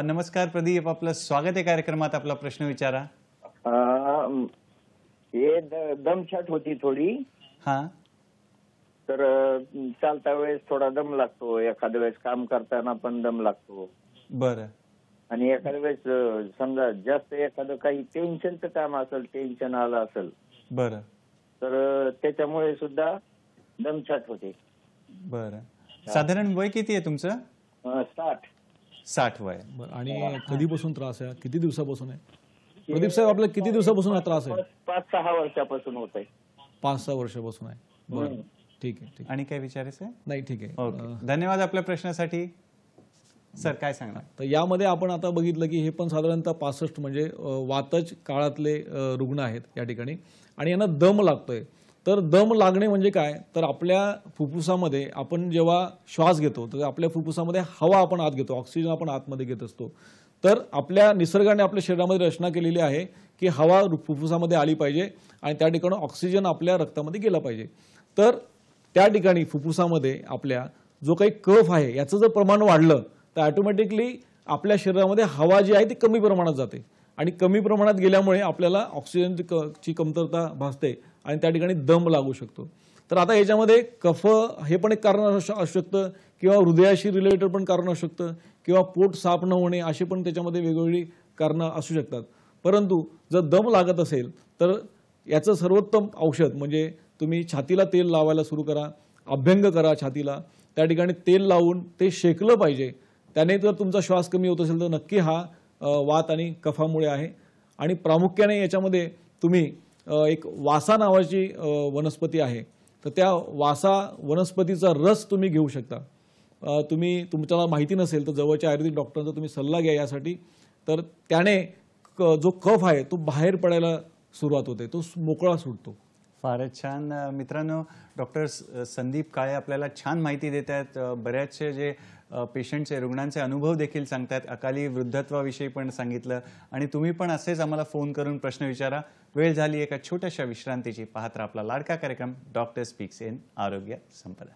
नमस्कार प्रदीप, आपलं स्वागत आहे कार्यक्रमात. आपला प्रश्न विचारा. हे दमछाट होती थोडी. हा, तर चालता वेळेस थोडा दम लागतो, एखाद्या वेळेस काम करताना पण दम लागतो. बरं. आणि एखाद्या वेळेस समजा जास्त एखादं काही टेन्शनचं काम असेल, टेन्शन आलं असेल, बरं, तर त्याच्यामुळे सुद्धा दमछाट होते. बरं. साधारण वय किती आहे तुमचं? 60 वय. आणि कधीपासून त्रास आहे, किती दिवसापासून आहे प्रदीप साहेब? आपल्याला किती दिवसापासून हा त्रास आहे? 5-6 वर्षापासून होत आहे. 5-6 वर्षापासून आहे. बरं, ठीक आहे, ठीक. आणि काय विचारायचं आहे? नाही, ठीक आहे. ओके, धन्यवाद आपल्या प्रश्नासाठी. सर काय सांगणार? तर यामध्ये आपण आता बघितलं की हे पण साधारणतः 65 म्हणजे वातज काळातले रुग्ण आहेत या ठिकाणी आणि यांना दम लागतोय. तर दम लागणे म्हणजे काय, तर आपल्या फुफ्फुसामध्ये आपण जेव्हा श्वास घेतो तर आपल्या फुफ्फुसामध्ये हवा आपण आत घेतो, ऑक्सिजन आपण आतमध्ये घेत असतो. तर आपल्या निसर्गाने आपल्या शरीरामध्ये रचना केलेली आहे की हवा फुफ्फुसामध्ये आली पाहिजे आणि त्या ठिकाणी ऑक्सिजन आपल्या रक्तामध्ये गेला पाहिजे. तर त्या ठिकाणी फुफ्फुसामध्ये आपल्या जो काही कफ आहे याचं जर प्रमाण वाढलं तर ऑटोमॅटिकली आपल्या शरीरामध्ये हवा जी आहे ती कमी प्रमाणात जाते आणि कमी प्रमाणात गेल्यामुळे आपल्याला ऑक्सिजनची कमतरता भासते आणि त्या ठिकाणी दम लागू शकतो. तर आता याच्यामध्ये कफ हे पण एक कारण असू शकतं किंवा हृदयाशी रिलेटेड पण कारण असू शकतं किंवा पोट साफ न होणे अशी पण त्याच्यामध्ये वेगवेगळी कारणं असू शकतात. परंतु जर दम लागत असेल तर याचं सर्वोत्तम औषध म्हणजे तुम्ही छातीला तेल लावायला सुरू करा, अभ्यंग करा छातीला, त्या ठिकाणी तेल लावून ते शेकलं पाहिजे. त्याने जर तुमचा श्वास कमी होत असेल तर नक्की हा वात आणि कफामुळे आहे. आणि प्रामुख्याने याच्यामध्ये तुम्ही एक वासा नावाची वनस्पती आहे, तर त्या वासा वनस्पतीचा रस तुम्ही घेऊ शकता. तुमच्याला माहिती नसेल तर जवळच्या आयुर्वेदिक डॉक्टरांचा तुम्ही सल्ला घ्या यासाठी. तर त्याने जो कफ आहे तो बाहेर पडायला सुरुवात होते, तो मोकळा सुटतो. फारच छान. मित्रांनो, डॉक्टर संदीप काळे आपल्याला छान माहिती देत आहेत. बऱ्याचशे जे पेशंटचे, रुग्णांचे अनुभव देखील सांगतात. अकाली वृद्धत्वाविषयी पण सांगितलं आणि तुम्ही पण असेच आम्हाला फोन करून प्रश्न विचारा. वेळ झाली एका छोट्याशा विश्रांतीची. पाहत राहा आपला लाडका कार्यक्रम डॉक्टर स्पीक्स इन आरोग्य संपदा.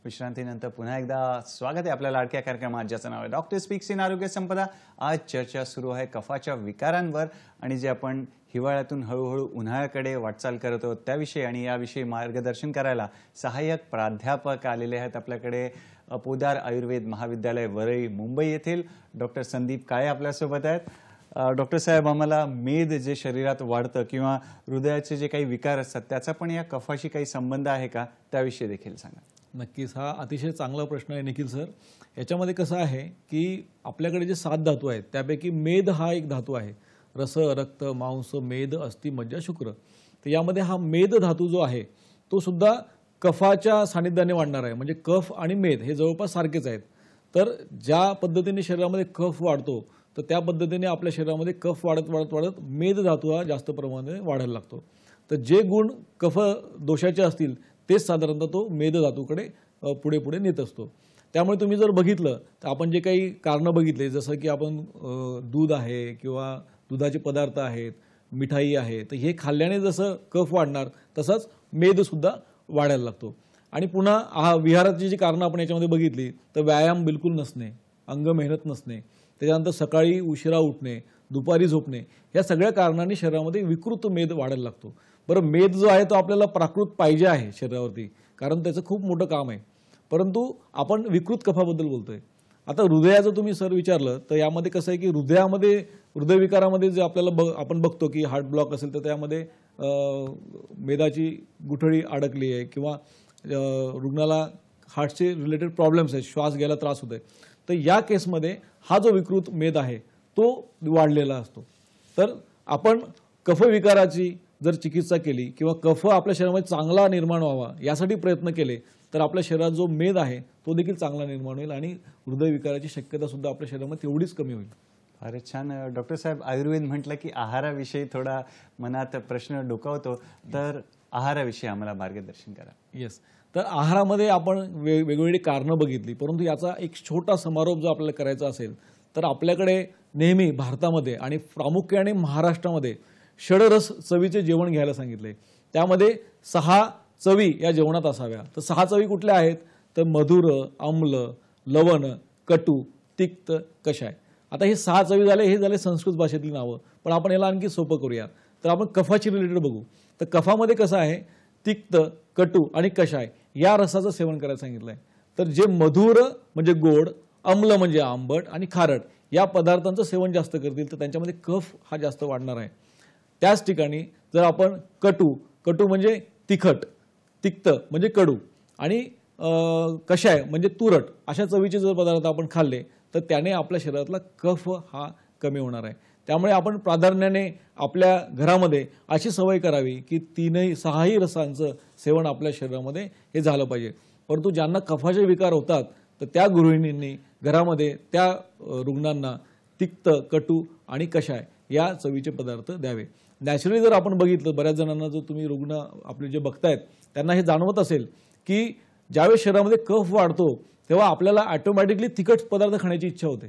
विश्रांतीनंतर पुन्हा एकदा स्वागत आहे आपल्या लाडक्या कार्यक्रमात, ज्याचं नाव आहे डॉक्टर स्पीक्स इन आरोग्य संपदा. आज चर्चा सुरू आहे कफाच्या विकारांवर, आणि जे आपण हिवाळ्यातून हळूहळू उन्हाळ्याकडे वाटचाल करत आहोत त्याविषयी. आणि याविषयी मार्गदर्शन करायला सहाय्यक प्राध्यापक आलेले आहेत आपल्याकडे. पोदार आयुर्वेद महाविद्यालय वरळी मुंबई येथील डॉक्टर संदीप काळे आपल्यासोबत आहेत. डॉक्टर साहेब, आम्हाला मेद जे शरीरात वाढतं किंवा हृदयाचे जे काही विकार असतात त्याचा पण या कफाशी काही संबंध आहे का, त्याविषयी देखील सांगा. नक्कीच, हा अतिशय चांगला प्रश्न आहे निखिल सर. याच्यामध्ये कसं आहे की आपल्याकडे जे 7 धातू आहेत त्यापैकी मेद हा एक धातू आहे. रस, रक्त, मांस, मेद, अस्थि, मज्जा, शुक्र. तर यामध्ये हा मेद धातू जो आहे तो सुद्धा कफाच्या सानिध्याने वाढणार आहे. म्हणजे कफ आणि मेद हे जवळपास सारखेच आहेत. तर ज्या पद्धतीने शरीरामध्ये कफ वाढतो तर त्या पद्धतीने आपल्या शरीरामध्ये कफ वाढत वाढत वाढत मेद धातू हा जास्त प्रमाणाने वाढायला लागतो. तर जे गुण कफ दोषाचे असतील तेच साधारणतः तो मेद धातूकडे पुढे पुढे नेत असतो. त्यामुळे तुम्ही जर बघितलं तर आपण जे काही कारणं बघितले, जसं की आपण दूध आहे किंवा दुधाचे पदार्थ आहेत, मिठाई आहे, तर हे खाल्ल्याने जसं कफ वाढणार तसंच मेदसुद्धा वाढायला लागतो. आणि पुन्हा विहाराची जी कारणं आपण याच्यामध्ये बघितली तर व्यायाम बिलकुल नसणे, अंग मेहनत नसणे, त्याच्यानंतर सकाळी उशिरा उठणे, दुपारी झोपणे, या सगळ्या कारणांनी शरीरामध्ये विकृत मेद वाढायला लागतो. बरं, मेद जो आहे तो आपल्याला प्राकृत पाहिजे आहे शरीरावरती, कारण त्याचं खूप मोठं काम आहे. परंतु आपण विकृत कफाबद्दल बोलतोय. आता हृदयाचं तुम्ही सर विचारलं तर यामध्ये कसं आहे की हृदयविकारामध्ये जे आपल्याला आपण बघतो की हार्ट ब्लॉक असेल तर त्यामध्ये मेदाची गुठळी अडकली आहे किंवा रुग्णाला हार्टचे रिलेटेड प्रॉब्लेम्स आहेत, श्वास घ्यायला त्रास होत आहे. तर या केसमध्ये हा जो विकृत मेद आहे तो वाढलेला असतो. तर आपण कफविकाराची जर चिकित्सा केली किंवा कफ आपल्या शरीरामध्ये चांगला निर्माण व्हावा यासाठी प्रयत्न केले तर आपल्या शरीरात जो मेद आहे तो देखील चांगला निर्माण होईल आणि हृदयविकाराची शक्यता सुद्धा आपल्या शरीरामध्ये तेवढीच कमी होईल. फारच छान. डॉक्टर साहेब, आयुर्वेद म्हटलं की आहाराविषयी थोडा मनात प्रश्न डोकावतो, तर आहाराविषयी आम्हाला मार्गदर्शन करा. येस. तर आहारामध्ये आपण वेगवेगळी कारणं बघितली, परंतु याचा एक छोटा समारोप जो आपल्याला करायचा असेल तर आपल्याकडे नेहमी भारतामध्ये आणि प्रामुख्याने महाराष्ट्रामध्ये षडरस चवीचे जेवण घ्यायला सांगितले. त्यामध्ये 6 चवी या जेवणात असाव्या. तर 6 चवी कुठल्या आहेत तर मधुर, आम्ल, लवण, कटू, तिक्त, कषाय. आता हे 6 चवी झाले, हे झाले संस्कृत भाषेतली नावं. पण आपण याला आणखी सोपं करूया. तर आपण कफाची रिलेटेड बघू. तर कफामध्ये कसं आहे, तिक्त, कटू आणि कषाय या रसाचं सेवन करायला सांगितलंय. तर जे मधुर म्हणजे गोड, आम्ल म्हणजे आंबट आणि खारट या पदार्थांचं सेवन जास्त करतील तर त्यांच्यामध्ये कफ हा जास्त वाढणार आहे. त्याच ठिकाणी जर आपण कटू म्हणजे तिखट, तिक्त म्हणजे कडू आणि कषाय म्हणजे तुरट अशा चवीचे जर पदार्थ आपण खाल्ले तर त्याने आपल्या शरीरातला कफ हा कमी होणार आहे. त्यामुळे आपण प्राधान्याने आपल्या घरामध्ये अशी सवय करावी की 6ही रसांचं सेवन आपल्या शरीरामध्ये हे झालं पाहिजे. परंतु ज्यांना कफाचे विकार होतात तर त्या गृहिणींनी घरामध्ये त्या रुग्णांना तिक्त, कटू आणि कषाय या चवीचे पदार्थ द्यावे. नॅचरली जर आपण बघितलं, बऱ्याच जणांना जर तुम्ही रुग्ण आपले जे बघतायत त्यांना हे जाणवत असेल की ज्यावेळेस शरीरामध्ये कफ वाढतो तेव्हा आपल्याला ऑटोमॅटिकली तिखट पदार्थ खाण्याची इच्छा होते.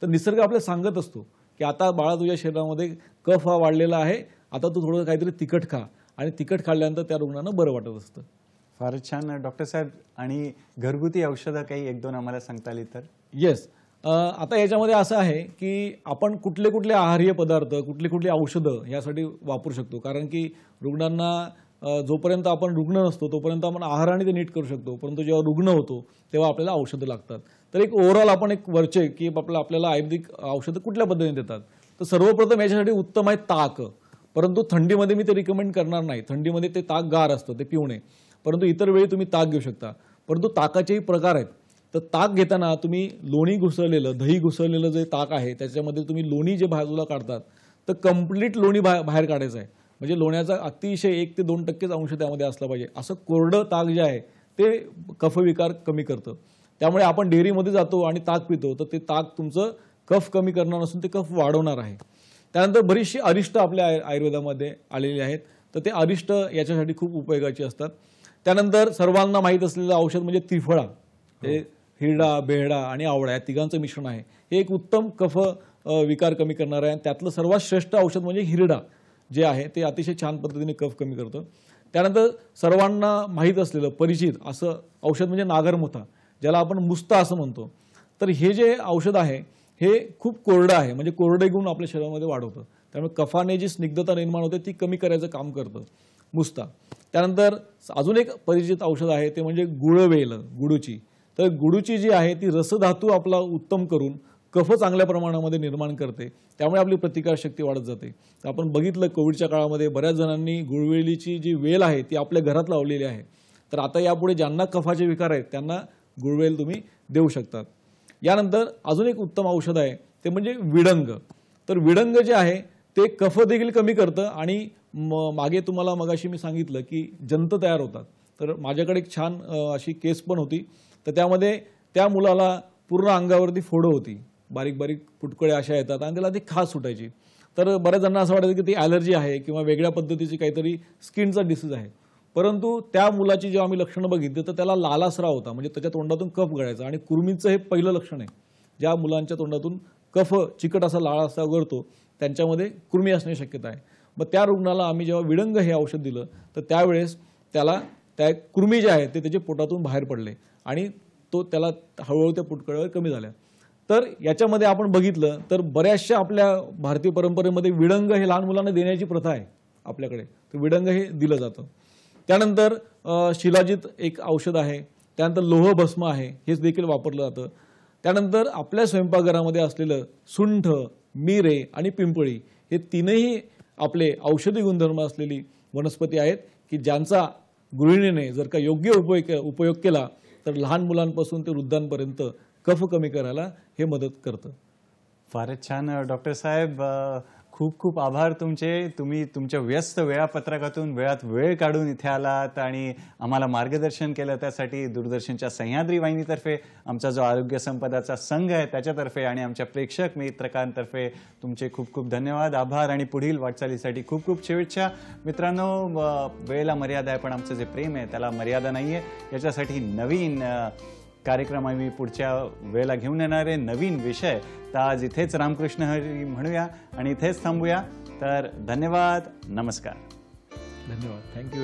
तर निसर्ग आपल्याला सांगत असतो की आता बाळा तुझ्या शरीरामध्ये कफ हा वाढलेला आहे, आता तू थोडं काहीतरी तिखट खा, आणि तिखट खाल्ल्यानंतर त्या रुग्णांना बरं वाटत असतं. फारच छान. डॉक्टर साहेब, आणि घरगुती औषधं काही 1-2 आम्हाला सांगता आली तर? येस. आता याच्यामध्ये असं आहे की आपण कुठले कुठले आहार्य पदार्थ, कुठली कुठली औषधं यासाठी वापरू शकतो. कारण की रुग्णांना जोपर्यंत आपण रुग्ण नसतो तोपर्यंत आपण आहाराने ते नीट करू शकतो, परंतु जेव्हा रुग्ण होतो तेव्हा आपल्याला औषधं लागतात. तर एक ओव्हरऑल आपण एक वरचे की आपल्याला आयुर्वेदिक औषधं कुठल्या पद्धतीने देतात. तर सर्वप्रथम याच्यासाठी उत्तम आहे ताक. परंतु थंडीमध्ये मी ते रिकमेंड करणार नाही. थंडीमध्ये ते ताक गार असतं, ते पिऊ नये. परंतु इतर वेळी तुम्ही ताक घेऊ शकता. परंतु ताकाचेही प्रकार आहेत. तर ताक घेताना तुम्ही लोणी घुसळलेलं, दही घुसळलेलं जे ताक आहे त्याच्यामध्ये तुम्ही लोणी जे बाजूला काढतात तर कंप्लीट लोणी बाहेर काढायचं आहे. म्हणजे लोण्याचा अतिशय 1 ते 2% अंश त्यामध्ये असला पाहिजे. असं कोरडं ताक जे आहे ते कफविकार कमी करतं. त्यामुळे आपण डेअरीमध्ये जातो आणि ताक पितो तर ते ताक तुमचं कफ कमी करणार नसून ते कफ वाढवणार आहे. त्यानंतर बरीचशी अरिष्ट आपल्या आयुर्वेदामध्ये आलेली आहेत. तर ते अरिष्ट याच्यासाठी खूप उपयोगाची असतात. त्यानंतर सर्वांना माहीत असलेलं औषध म्हणजे त्रिफळा. हे हिरडा, बेहडा आणि आवळा या तिघांचं मिश्रण आहे. हे एक उत्तम कफ विकार कमी करणार आहे. त्यातलं सर्वात श्रेष्ठ औषध म्हणजे हिरडा जे आहे ते अतिशय छान पद्धतीने कफ कमी करतं. त्यानंतर सर्वांना माहीत असलेलं परिचित असं औषध म्हणजे नागरमुथा, ज्याला आपण मुस्ता असं म्हणतो. तर हे जे औषध आहे हे खूप कोरडं आहे, म्हणजे कोरडे गुण आपल्या शरीरामध्ये वाढवतं. त्यामुळे कफाने जी स्निग्धता निर्माण होते ती कमी करायचं काम करतं मुस्ता. त्यानंतर अजून एक परिचित औषध आहे ते म्हणजे गुळवेल, गुडूची. तर गुडूची जी आहे ती रसधातू आपला उत्तम करून कफ चांगल्या प्रमाणामध्ये निर्माण करते, त्यामुळे आपली प्रतिकारशक्ती वाढत जाते. तर आपण बघितलं कोविडच्या काळामध्ये बऱ्याच जणांनी गुळवेलीची जी वेल आहे ती आपल्या घरात लावलेली आहे. तर आता यापुढे ज्यांना कफाचे विकार आहेत त्यांना गुळवेल तुम्ही देऊ शकतात. यानंतर अजून एक उत्तम औषध आहे ते म्हणजे विडंग. तर विडंग जे आहे ते कफ देखील कमी करतं आणि मागे तुम्हाला मगाशी मी सांगितलं की जंत तयार होतात. तर माझ्याकडे एक छान अशी केस पण होती. तर त्यामध्ये त्या मुलाला पूर्ण अंगावरती फोडं होती, बारीक बारीक फुटकळे अशा येतात आणि त्याला ती खाज सुटायची. तर बऱ्याच जणांना असं वाटायचं की ती ॲलर्जी आहे किंवा वेगळ्या पद्धतीची काहीतरी स्किनचा डिसीज आहे. परंतु त्या मुलाची जेव्हा आम्ही लक्षणं बघितली तर त्याला लालास्राव होता, म्हणजे त्याच्या तोंडातून कफ गळायचा. आणि कुर्मीचं हे पहिलं लक्षण आहे. ज्या मुलांच्या तोंडातून कफ चिकट असा लालास्राव गळतो त्यांच्यामध्ये कुर्मी असण्याची शक्यता आहे. मग त्या रुग्णाला आम्ही जेव्हा विडंग हे औषध दिलं तर त्यावेळेस त्याला त्या कुर्मी जे आहे ते त्याच्या पोटातून बाहेर पडले आणि त्याला हळूहळू त्या फुटकळ्यावर कमी झाल्या. तर याच्यामध्ये आपण बघितलं तर बऱ्याचशा आपल्या भारतीय परंपरेमध्ये विडंग हे लहान मुलांना देण्याची प्रथा आहे आपल्याकडे. तर विडंग हे दिलं जातं. त्यानंतर शिलाजित एक औषध आहे. त्यानंतर लोहभस्म आहे, हेच देखील वापरलं जातं. त्यानंतर आपल्या स्वयंपाकघरामध्ये असलेलं सुंठ, मिरे आणि पिंपळी हे तीनही आपले औषधी गुणधर्म असलेली वनस्पती आहेत की ज्यांचा गृहिणीने जर का योग्य उपयोग केला तर लहान मुलांपासून ते वृद्धांपर्यंत कफ कमी करायला हे मदत करतं. फारच छान डॉक्टर साहेब, खूप खूप आभार तुमचे. तुम्ही तुमच्या व्यस्त वेळापत्रकातून वेळात वेळ काढून इथे आलात आणि आम्हाला मार्गदर्शन केलं. त्यासाठी दूरदर्शनच्या सह्याद्री वाहिनीतर्फे, आमचा जो आरोग्य संपदाचा संघ आहे त्याच्यातर्फे आणि आमच्या प्रेक्षक मित्रकांतर्फे तुमचे खूप खूप धन्यवाद, आभार आणि पुढील वाटचालीसाठी खूप खूप शुभेच्छा. मित्रांनो, वेळेला मर्यादा आहे पण आमचं जे प्रेम आहे त्याला मर्यादा नाही आहे. याच्यासाठी नवीन कार्यक्रम आम्ही पुढच्या वेळेला घेऊन येणारे नवीन विषय. तर आज इथेच रामकृष्ण हरी म्हणूया आणि इथेच थांबूया. तर धन्यवाद, नमस्कार. धन्यवाद, थँक्यू.